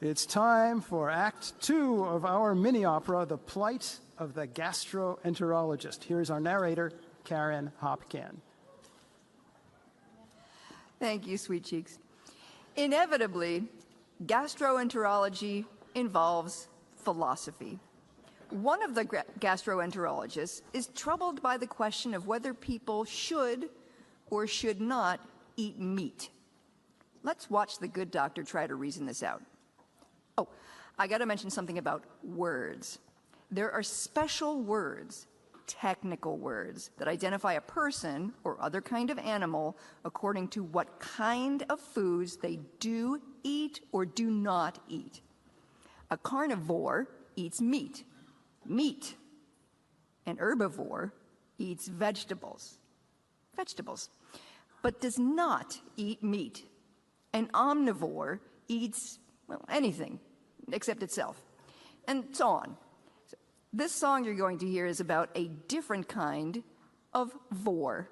It's time for Act 2 of our mini-opera, The Plight of the Gastroenterologist. Here's our narrator, Karen Hopkin. Thank you, Sweet Cheeks. Inevitably, gastroenterology involves philosophy. One of the gastroenterologists is troubled by the question of whether people should or should not eat meat. Let's watch the good doctor try to reason this out. Oh, I got to mention something about words. There are special words, technical words, that identify a person or other kind of animal according to what kind of foods they do eat or do not eat. A carnivore eats meat. An herbivore eats vegetables, but does not eat meat. An omnivore eats, well, anything except itself, and so on. This song you're going to hear is about a different kind of vor.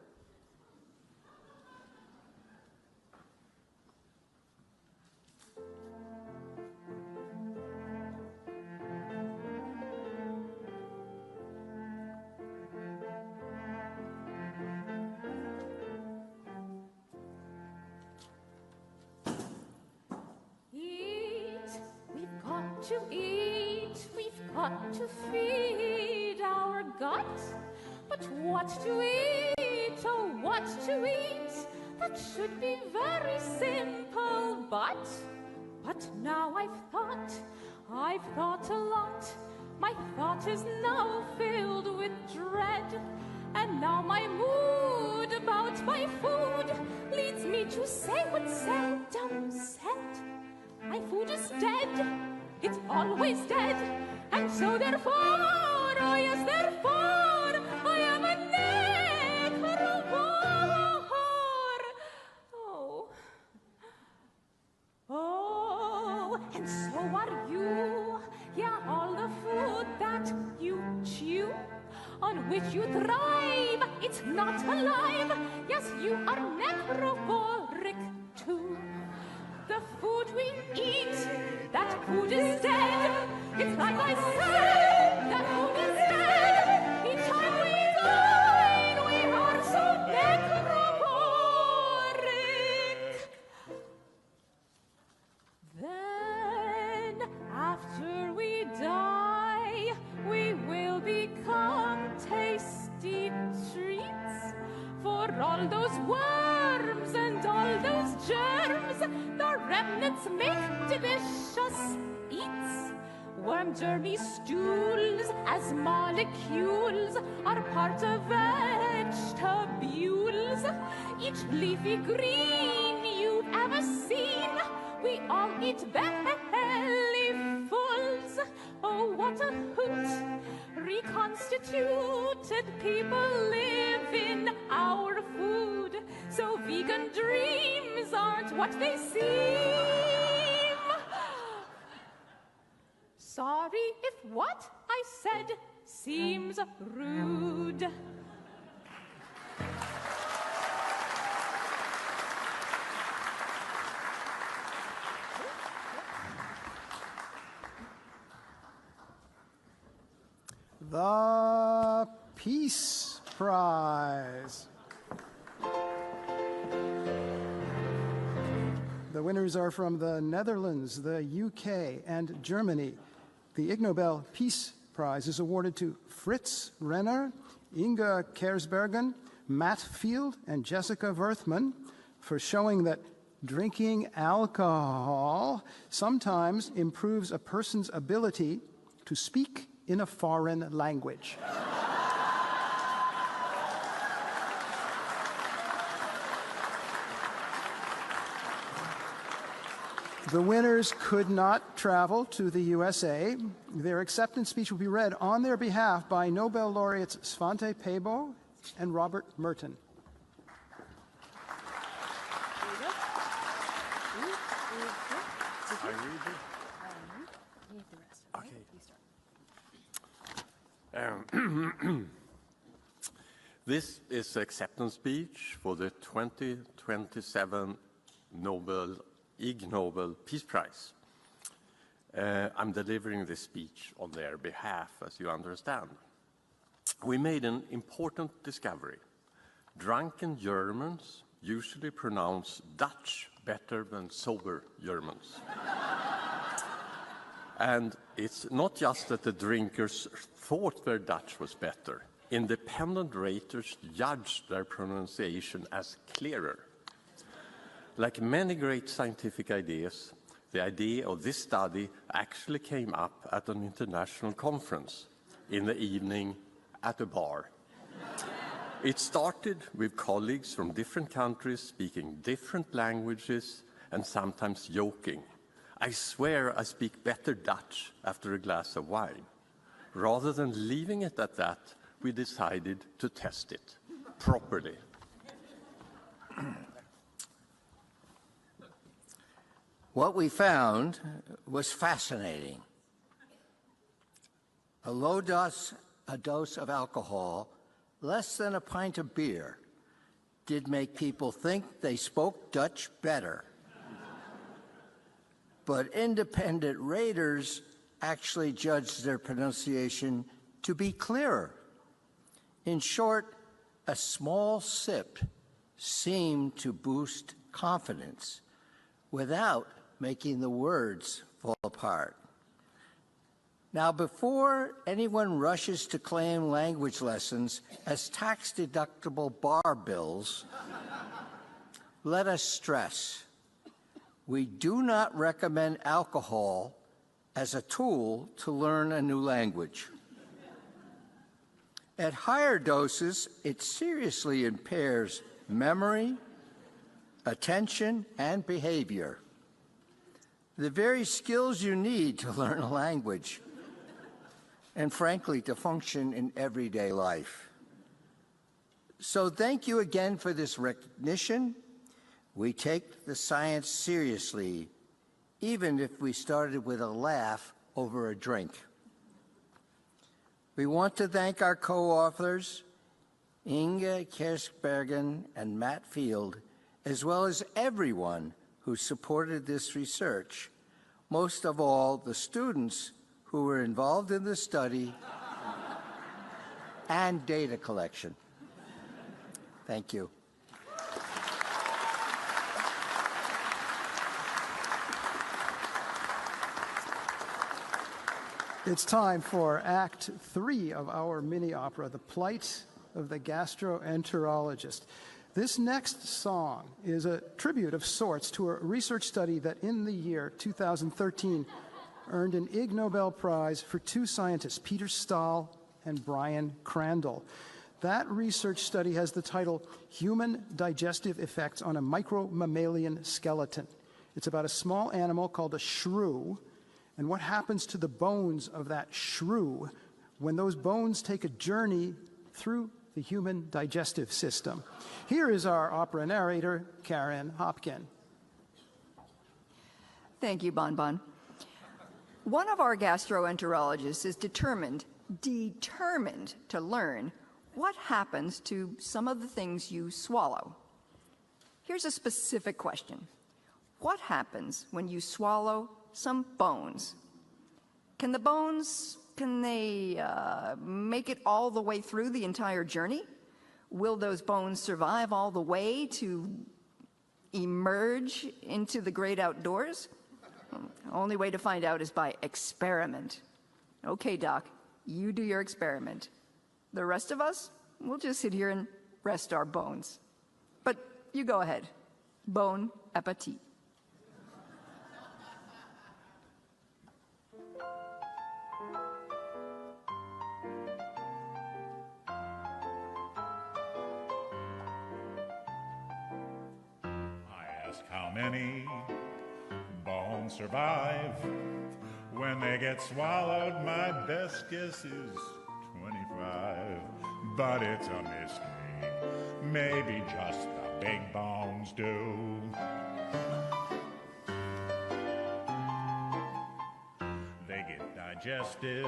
To eat, we've got to feed our gut. But what to eat, oh, what to eat? That should be very simple, but now I've thought a lot. My thought is now filled with dread, and now my mood about my food leads me to say what's seldom said. My food is dead, it's always dead, and so therefore, oh yes, therefore, I am a necrovore. Oh, and so are you. Yeah, all the food that you chew, on which you thrive, it's not alive. Yes, you are necrovoric too. The food we eat, that food is dead. It's like I said, that food is dead. Each time we dine, we are so necrovoric. Then, after we die, we will become tasty treats for all those worms and all those germs. The remnants make delicious eats. Worm germy stools as molecules are part of vegetables. Each leafy green you've ever seen, we all eat bellyfuls. Oh, what a hoot! Reconstituted people live in our food, so vegan dreams aren't what they seem. Sorry if what I said seems rude. The Peace Prize. The winners are from the Netherlands, the UK, and Germany. The Ig Nobel Peace Prize is awarded to Fritz Renner, Inga Kersbergen, Matt Field, and Jessica Werthmann for showing that drinking alcohol sometimes improves a person's ability to speak in a foreign language. The winners could not travel to the USA. Their acceptance speech will be read on their behalf by Nobel laureates Svante Pääbo and Robert Merton. This is the acceptance speech for the 2027 Ig Nobel Peace Prize. I'm delivering this speech on their behalf, as you understand. We made an important discovery. Drunken Germans usually pronounce Dutch better than sober Germans. And it's not just that the drinkers thought their Dutch was better. Independent raters judged their pronunciation as clearer. Like many great scientific ideas, the idea of this study actually came up at an international conference in the evening at a bar. It started with colleagues from different countries speaking different languages and sometimes joking. I swear I speak better Dutch after a glass of wine. Rather than leaving it at that, we decided to test it properly. What we found was fascinating. A low dose of alcohol, less than a pint of beer, did make people think they spoke Dutch better. But independent raters actually judged their pronunciation to be clearer. In short, a small sip seemed to boost confidence without making the words fall apart. Now, before anyone rushes to claim language lessons as tax-deductible bar bills, let us stress, we do not recommend alcohol as a tool to learn a new language. At higher doses, it seriously impairs memory, attention, and behavior. The very skills you need to learn a language and, frankly, to function in everyday life. So thank you again for this recognition. We take the science seriously, even if we started with a laugh over a drink. We want to thank our co-authors, Inge Kirschbergen and Matt Field, as well as everyone who supported this research, most of all the students who were involved in the study and data collection. Thank you. It's time for Act 3 of our mini-opera, The Plight of the Gastroenterologist. This next song is a tribute of sorts to a research study that in the year 2013 earned an Ig Nobel Prize for two scientists, Peter Stahl and Brian Crandall. That research study has the title Human Digestive Effects on a Micromammalian Skeleton. It's about a small animal called a shrew, and what happens to the bones of that shrew when those bones take a journey through the human digestive system. Here is our opera narrator, Karen Hopkin. Thank you, Bonbon. One of our gastroenterologists is determined to learn what happens to some of the things you swallow. Here's a specific question. What happens when you swallow some bones? Can the bones, make it all the way through the entire journey? Will those bones survive all the way to emerge into the great outdoors? The only way to find out is by experiment. Okay, Doc, you do your experiment. The rest of us, we'll just sit here and rest our bones. But you go ahead. Bon appetit. How many bones survive when they get swallowed? My best guess is 25, but it's a mystery. Maybe just the big bones do. They get digested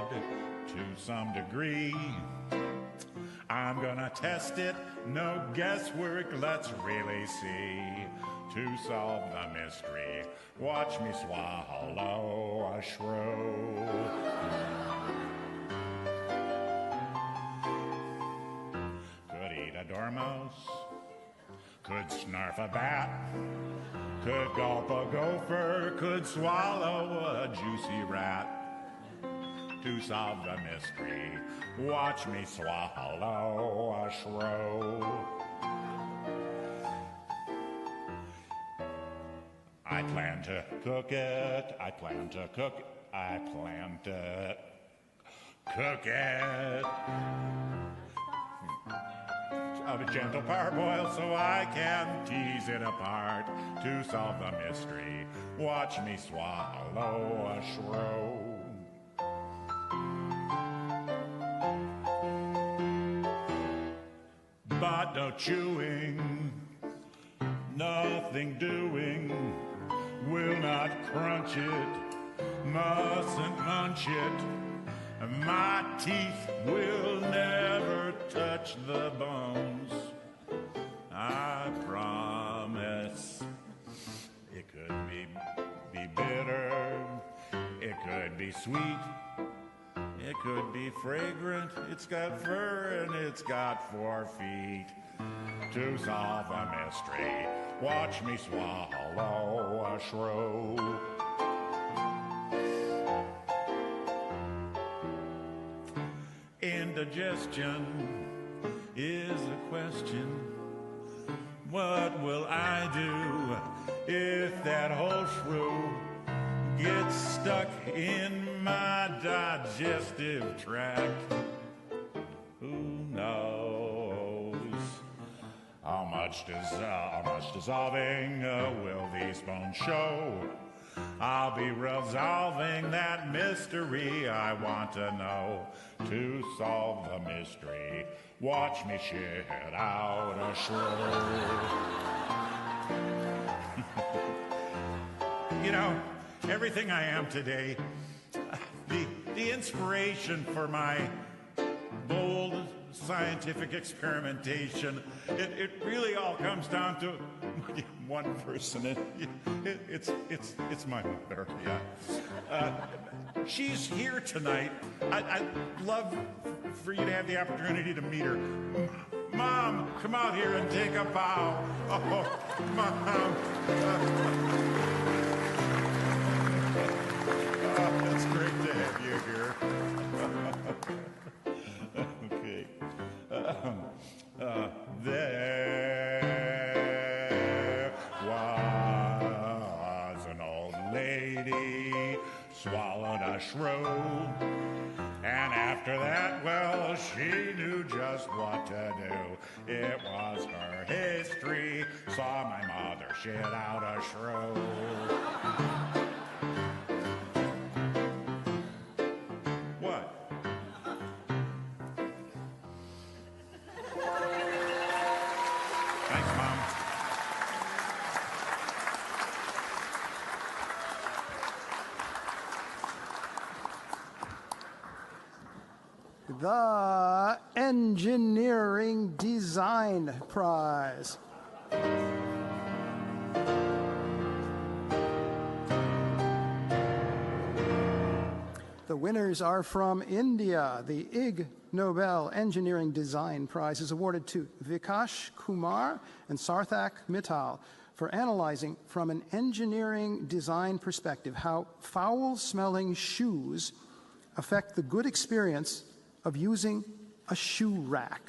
to some degree. I'm gonna test it, no guesswork, let's really see. To solve the mystery, watch me swallow a shrew. Could eat a dormouse, could snarf a bat, could gulp a gopher, could swallow a juicy rat. To solve the mystery, watch me swallow a shrew. I plan to cook it, I plan to cook it, I plan to cook it. Of a gentle parboil so I can tease it apart. To solve the mystery, watch me swallow a shrew. But no chewing, nothing doing, will not crunch it, mustn't munch it. My teeth will never touch the bones, I promise. It could be bitter, it could be sweet, it could be fragrant. It's got fur and it's got 4 feet. To solve the mystery, watch me swallow a shrew. Indigestion is a question. What will I do if that whole shrew gets stuck in my digestive tract? Who knows how much much dissolving will these bones show? I'll be resolving that mystery. I want to know. To solve the mystery, watch me shit out a shroud. You know, everything I am today, the inspiration for my bold scientific experimentation, it really all comes down to one person. It's my mother. Yeah, she's here tonight. I'd love for you to have the opportunity to meet her. Mom, come out here and take a bow. Oh, Mom. It's great to have you here. Okay. There was an old lady swallowed a shrew, and after that, well, she knew just what to do. It was her history, saw my mother shit out a shrew. The Engineering Design Prize. The winners are from India. The Ig Nobel Engineering Design Prize is awarded to Vikash Kumar and Sarthak Mittal for analyzing from an engineering design perspective how foul-smelling shoes affect the good experience of using a shoe rack.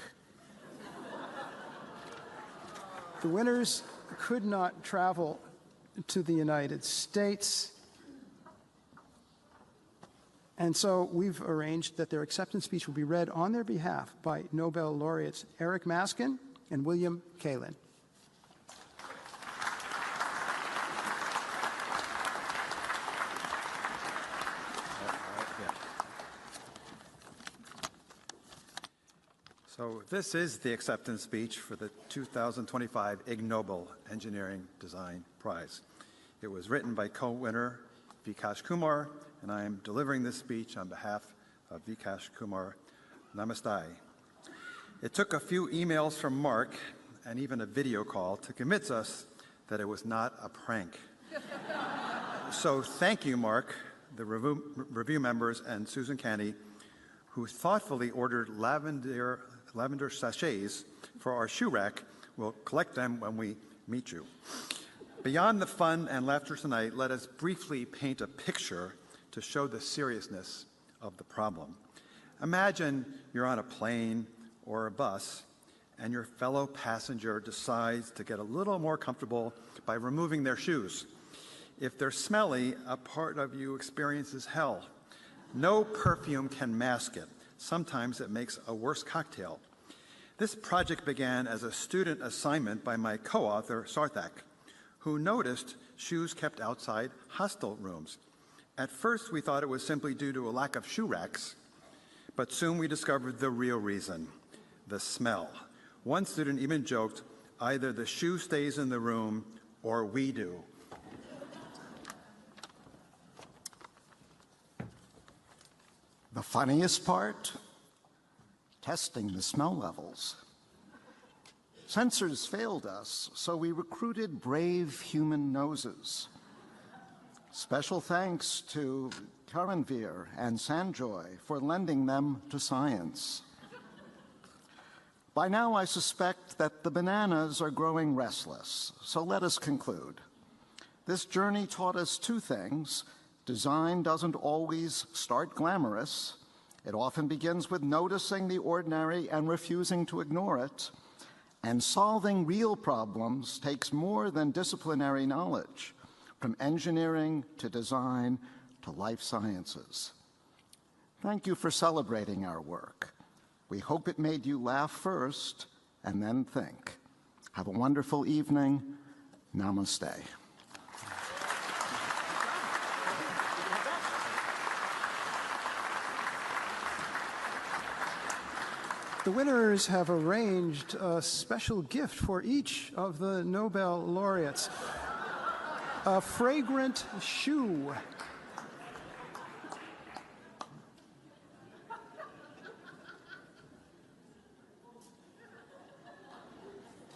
The winners could not travel to the United States, and so we've arranged that their acceptance speech will be read on their behalf by Nobel laureates Eric Maskin and William Kalin. So this is the acceptance speech for the 2025 Ig Nobel Engineering Design Prize. It was written by co-winner Vikash Kumar, and I am delivering this speech on behalf of Vikash Kumar. Namaste. It took a few emails from Mark and even a video call to convince us that it was not a prank. So thank you, Mark, the review members, and Susan Canny, who thoughtfully ordered lavender sachets for our shoe rack. We'll collect them when we meet you. Beyond the fun and laughter tonight, let us briefly paint a picture to show the seriousness of the problem. Imagine you're on a plane or a bus and your fellow passenger decides to get a little more comfortable by removing their shoes. If they're smelly, a part of you experiences hell. No perfume can mask it. Sometimes it makes a worse cocktail. This project began as a student assignment by my co-author, Sarthak, who noticed shoes kept outside hostel rooms. At first, we thought it was simply due to a lack of shoe racks, but soon we discovered the real reason, the smell. One student even joked, either the shoe stays in the room or we do. The funniest part? Testing the smell levels. Sensors failed us, so we recruited brave human noses. Special thanks to Karanveer and Sanjoy for lending them to science. By now, I suspect that the bananas are growing restless, so let us conclude. This journey taught us two things. Design doesn't always start glamorous. It often begins with noticing the ordinary and refusing to ignore it. And solving real problems takes more than disciplinary knowledge, from engineering to design to life sciences. Thank you for celebrating our work. We hope it made you laugh first and then think. Have a wonderful evening. Namaste. The winners have arranged a special gift for each of the Nobel laureates. A fragrant shoe.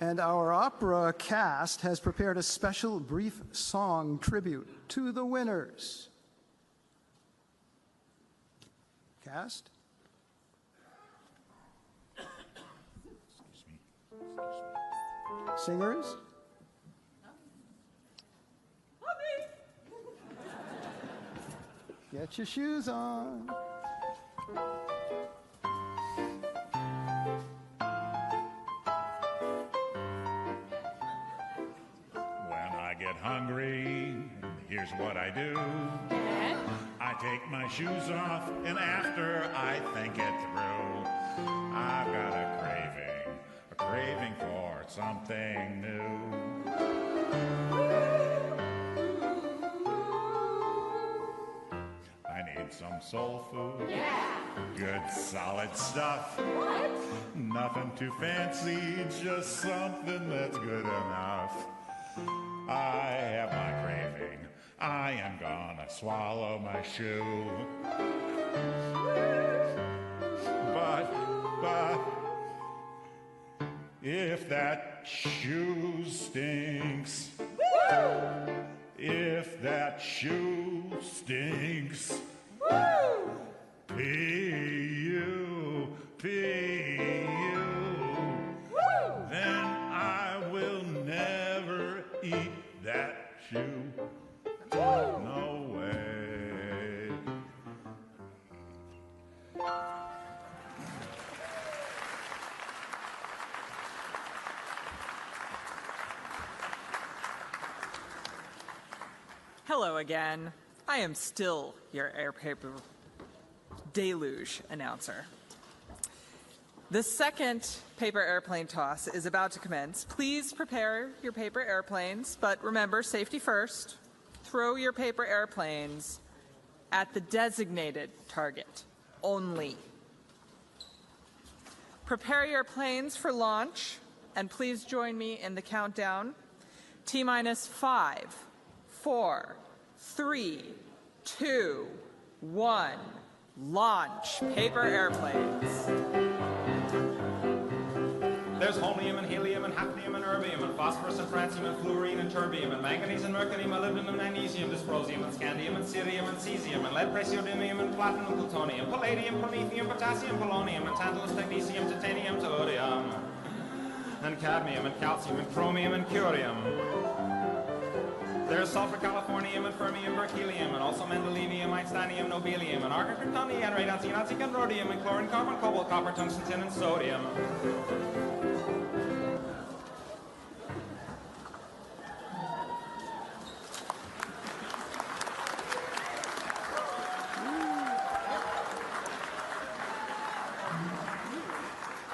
And our opera cast has prepared a special brief song tribute to the winners. Cast? Singers? Get your shoes on. When I get hungry, here's what I do. I take my shoes off, and after I think it through, I've got a craving for something new. I need some soul food. Yeah. Good solid stuff. What? Nothing too fancy, just something that's good enough. I have my craving. I am gonna swallow my shoe. But if that shoe stinks, if that shoe stinks, P-U, P-U, then I will never eat that shoe. No way. Hello again. I am still your air paper deluge announcer. The second paper airplane toss is about to commence. Please prepare your paper airplanes, but remember, safety first. Throw your paper airplanes at the designated target only. Prepare your planes for launch, and please join me in the countdown. T-minus 5, 4, 3, 2, 1. Launch paper airplanes. There's holmium and helium and hafnium and erbium and phosphorus and francium and fluorine and terbium and manganese and mercury, molybdenum and magnesium, dysprosium and scandium and cerium and cesium and lead, praseodymium and platinum and plutonium, palladium, promethium, potassium, polonium and tantalus, technetium, titanium, tellurium and cadmium and calcium and chromium and curium. There's sulfur, californium, and fermium, berkelium, and also mendelevium, einsteinium, nobelium, and argon, kryptonium, and radon, xenon, and rhodium, and chlorine, carbon, cobalt, copper, tungsten, tin, and sodium.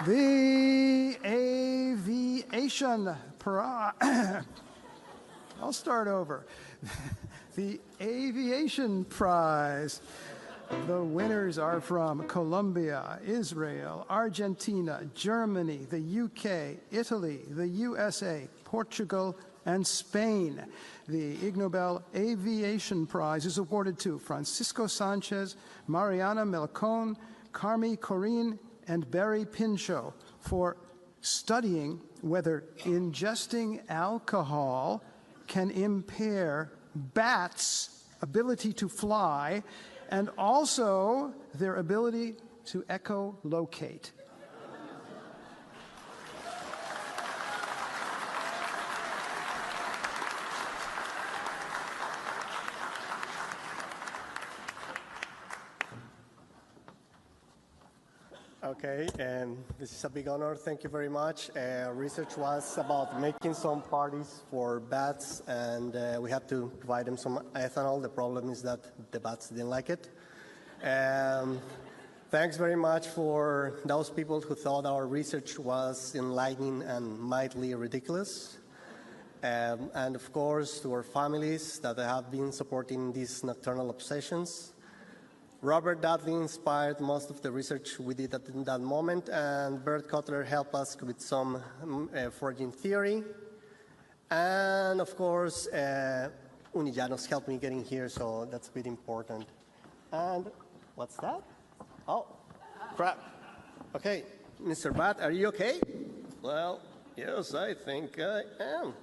The Aviation Prize. I'll start over. The Aviation Prize. The winners are from Colombia, Israel, Argentina, Germany, the UK, Italy, the USA, Portugal, and Spain. The Ig Nobel Aviation Prize is awarded to Francisco Sanchez, Mariana Melcon, Carmi Corinne, and Barry Pinchot for studying whether ingesting alcohol can impair bats' ability to fly and also their ability to echolocate. Okay, and this is a big honor. Thank you very much. Research was about making some parties for bats, and we had to provide them some ethanol. The problem is that the bats didn't like it. Thanks very much for those people who thought our research was enlightening and mildly ridiculous. And of course, to our families that have been supporting these nocturnal obsessions. Robert Dudley inspired most of the research we did in that moment, and Bert Kotler helped us with some foraging theory. And of course, Unillanos helped me getting here, so that's a bit important. And what's that? Oh, crap. Okay, Mr. Bat, are you okay? Well, yes, I think I am.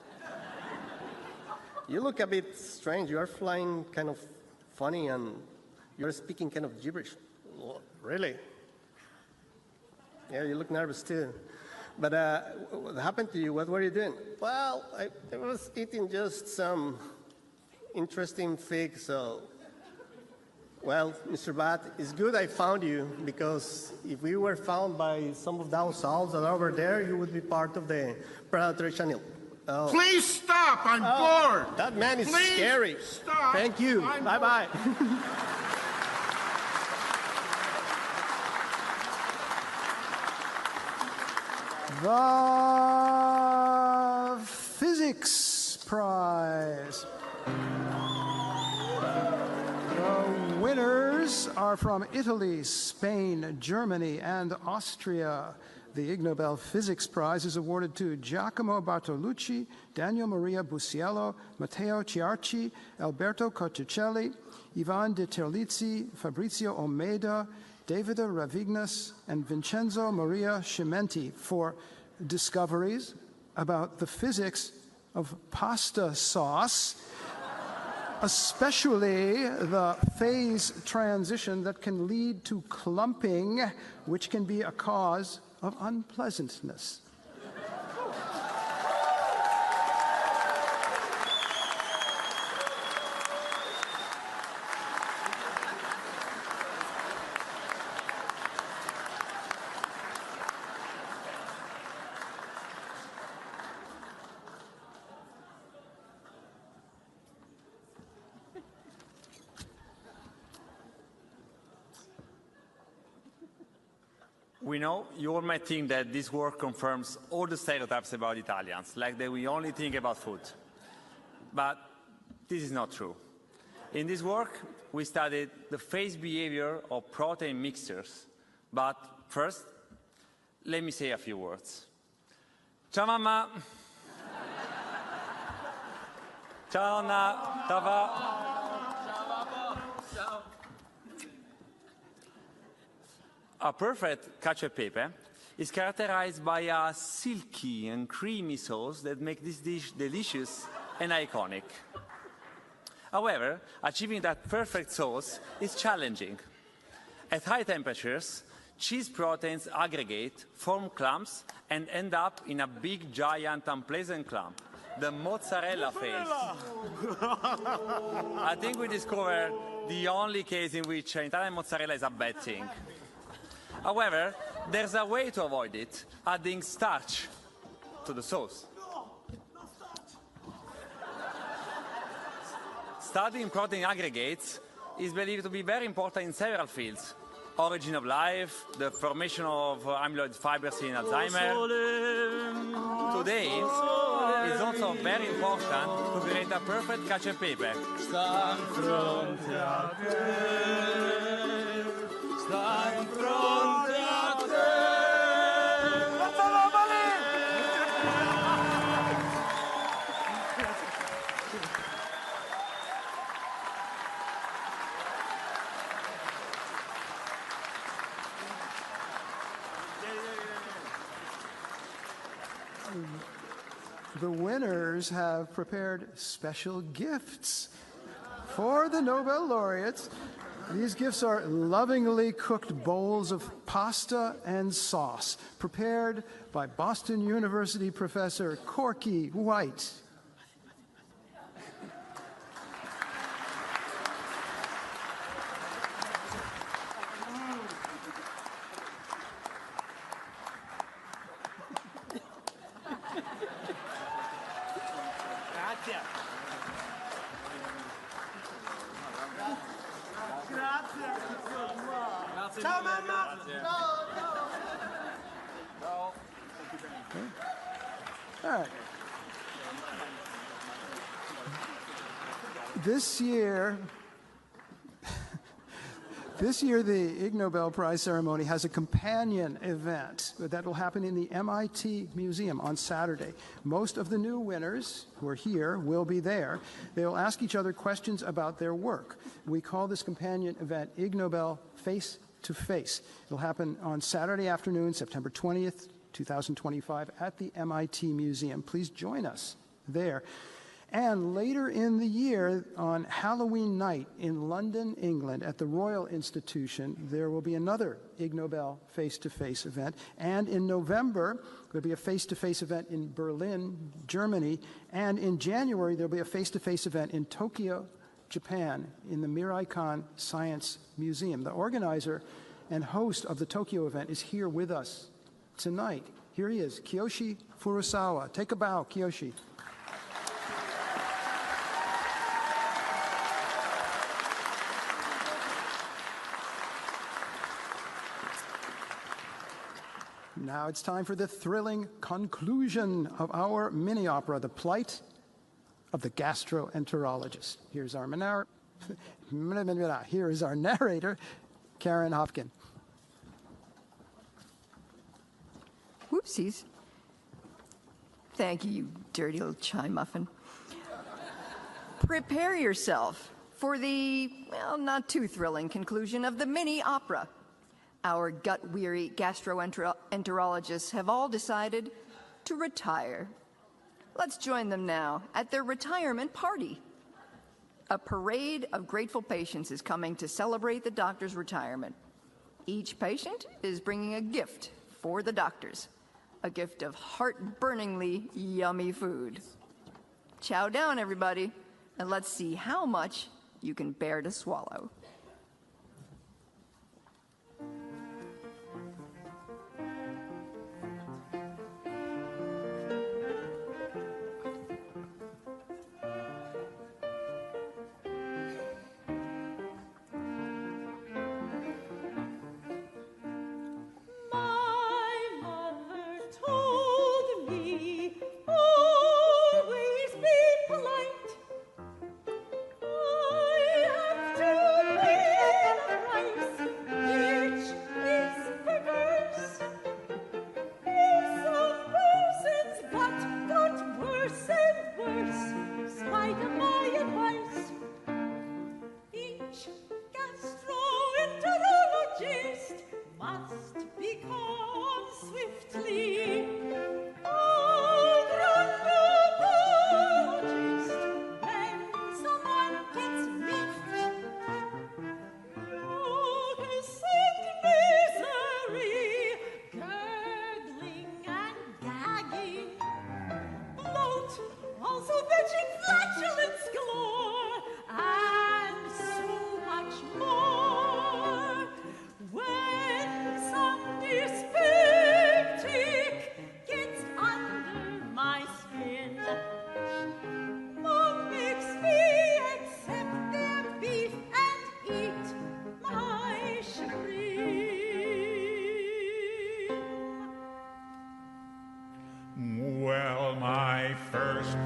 You look a bit strange. You are flying kind of funny and you're speaking kind of gibberish. Really? Yeah, you look nervous too. But what happened to you? What were you doing? Well, I was eating just some interesting figs, so... Well, Mr. Bat, it's good I found you, because if we were found by some of those owls that are over there, you would be part of the predatory channel. Oh. Please stop! I'm bored! That man is Please scary. Stop! Thank you. Bye-bye. The Physics Prize. The winners are from Italy, Spain, Germany, and Austria. The Ig Nobel Physics Prize is awarded to Giacomo Bartolucci, Daniel Maria Busiello, Matteo Ciarci, Alberto Cotticelli, Ivan de Terlizzi, Fabrizio Almeida, David Ravignas, and Vincenzo Maria Cimenti for discoveries about the physics of pasta sauce, especially the phase transition that can lead to clumping, which can be a cause of unpleasantness. We know you all might think that this work confirms all the stereotypes about Italians, like that we only think about food. But this is not true. In this work, we studied the phase behavior of protein mixtures. But first, let me say a few words. Ciao mamma! Ciao Anna! Ça va? A perfect cacio e pepe is characterized by a silky and creamy sauce that makes this dish delicious and iconic. However, achieving that perfect sauce is challenging. At high temperatures, cheese proteins aggregate, form clumps, and end up in a big, giant, unpleasant clump, the mozzarella phase. I think we discovered the only case in which Italian mozzarella is a bad thing. However, there's a way to avoid it, adding starch to the sauce. Studying protein aggregates is believed to be very important in several fields. Origin of life, the formation of amyloid fibers in Alzheimer. Today, it's also very important to create a perfect cacio e pepe. Sta in fronte a te. Sta in fronte a te. The winners have prepared special gifts for the Nobel laureates. These gifts are lovingly cooked bowls of pasta and sauce, prepared by Boston University professor Corky White. Ciao mamma! All right. This year, the Ig Nobel Prize ceremony has a companion event that will happen in the MIT Museum on Saturday. Most of the new winners who are here will be there. They will ask each other questions about their work. We call this companion event Ig Nobel Face to Face. It'll happen on Saturday afternoon, September 20th, 2025, at the MIT Museum. Please join us there. And later in the year, on Halloween night in London, England, at the Royal Institution, there will be another Ig Nobel face-to-face event. And in November, there'll be a face-to-face event in Berlin, Germany. And in January, there'll be a face-to-face event in Tokyo, Japan, in the Mirai-kan Science Museum. The organizer and host of the Tokyo event is here with us tonight. Here he is, Kiyoshi Furusawa. Take a bow, Kiyoshi. Now it's time for the thrilling conclusion of our mini-opera, The Plight of the Gastroenterologist. Here's our narrator, Karen Hopkin. Whoopsies. Thank you, you dirty little chai muffin. Prepare yourself for the, well, not too thrilling conclusion of the mini-opera. Our gut-weary gastroenterologists have all decided to retire. Let's join them now at their retirement party. A parade of grateful patients is coming to celebrate the doctor's retirement. Each patient is bringing a gift for the doctors, a gift of heart-burningly yummy food. Chow down, everybody, and let's see how much you can bear to swallow.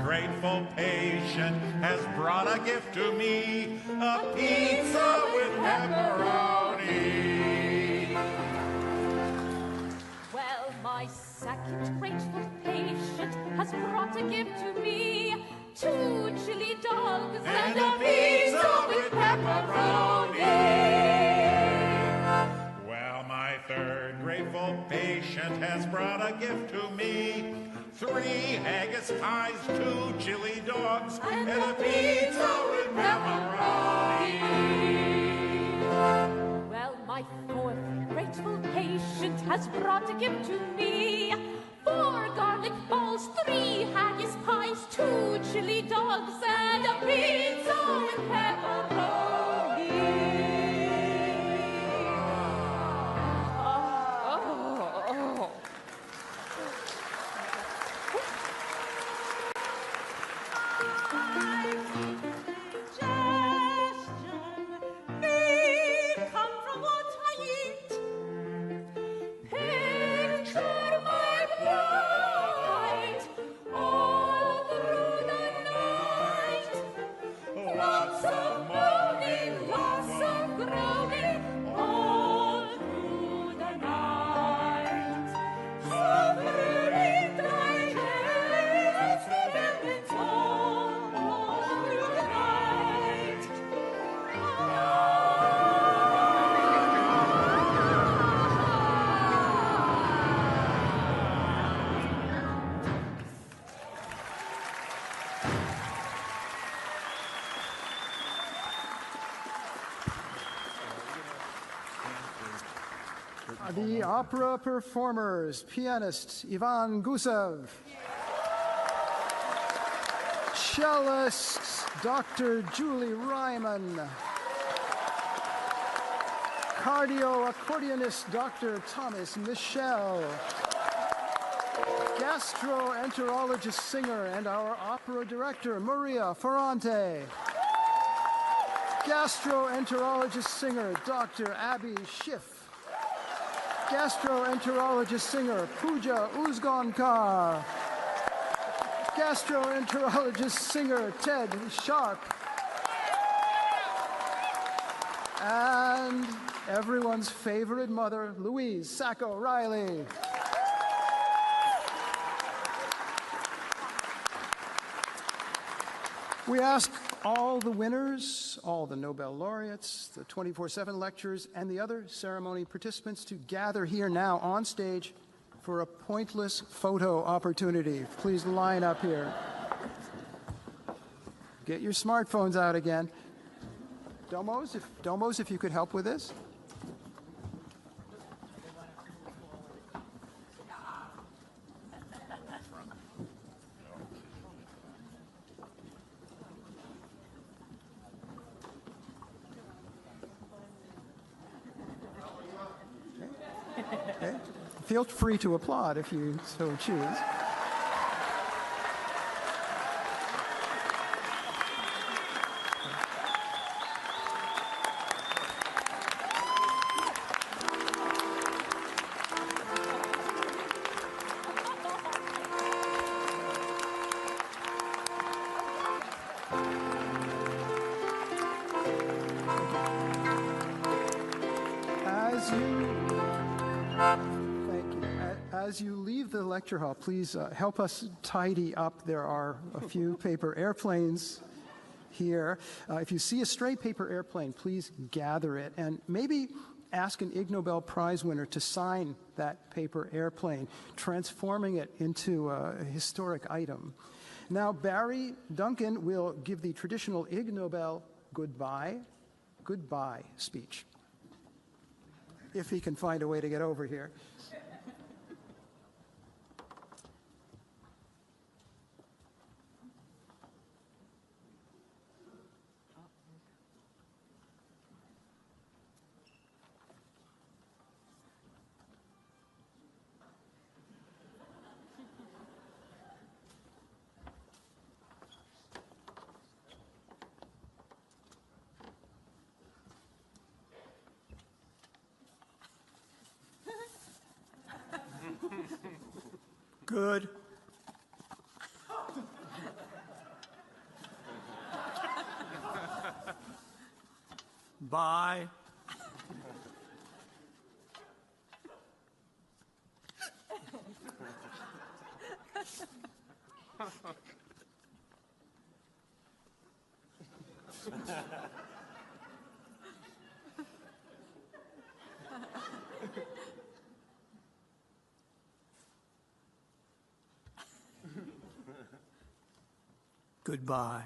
Grateful patient has brought a gift to me, a pizza with pepperoni. Well, my second grateful patient has brought a gift to me, 2 chili dogs and a pizza with pepperoni. Well, my third grateful patient has brought a gift to me, 3 haggis pies, 2 chili dogs, and a pizza with pepperoni. Well, my fourth grateful patient has brought a gift to me, 4 garlic balls, 3 haggis pies, 2 chili dogs, and a pizza with pepperoni. The opera performers, pianist Ivan Gusev, cellist Dr. Julie Ryman, cardio accordionist Dr. Thomas Michel, gastroenterologist singer and our opera director Maria Ferrante, gastroenterologist singer Dr. Abby Schiff, gastroenterologist singer Pooja Uzgankar, gastroenterologist singer Ted Sharp, and everyone's favorite mother, Louise Sacco Riley. We ask all the winners, all the Nobel laureates, the 24/7 lecturers, and the other ceremony participants to gather here now on stage for a pointless photo opportunity. Please line up here. Get your smartphones out again. Domos, if you could help with this. Okay. Feel free to applaud if you so choose. As you leave the lecture hall, please help us tidy up. There are a few paper airplanes here. If you see a stray paper airplane, please gather it and maybe ask an Ig Nobel Prize winner to sign that paper airplane, transforming it into a historic item. Now, Barry Duncan will give the traditional Ig Nobel goodbye speech, if he can find a way to get over here. Good. Bye. Goodbye.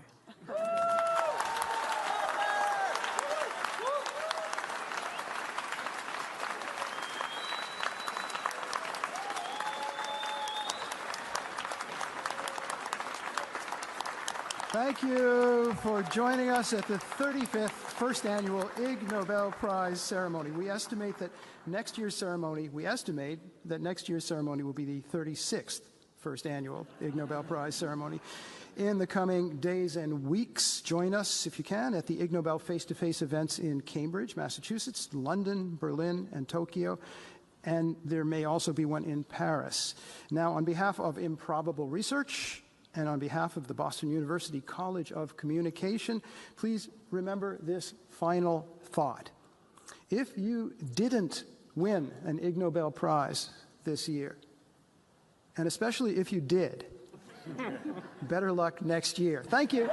Thank you for joining us at the 35th First Annual Ig Nobel Prize Ceremony. We estimate that next year's ceremony will be the 36th First Annual Ig Nobel Prize Ceremony. In the coming days and weeks, join us, if you can, at the Ig Nobel face-to-face events in Cambridge, Massachusetts, London, Berlin, and Tokyo. And there may also be one in Paris. Now, on behalf of Improbable Research and on behalf of the Boston University College of Communication, please remember this final thought. If you didn't win an Ig Nobel Prize this year, and especially if you did, better luck next year. Thank you.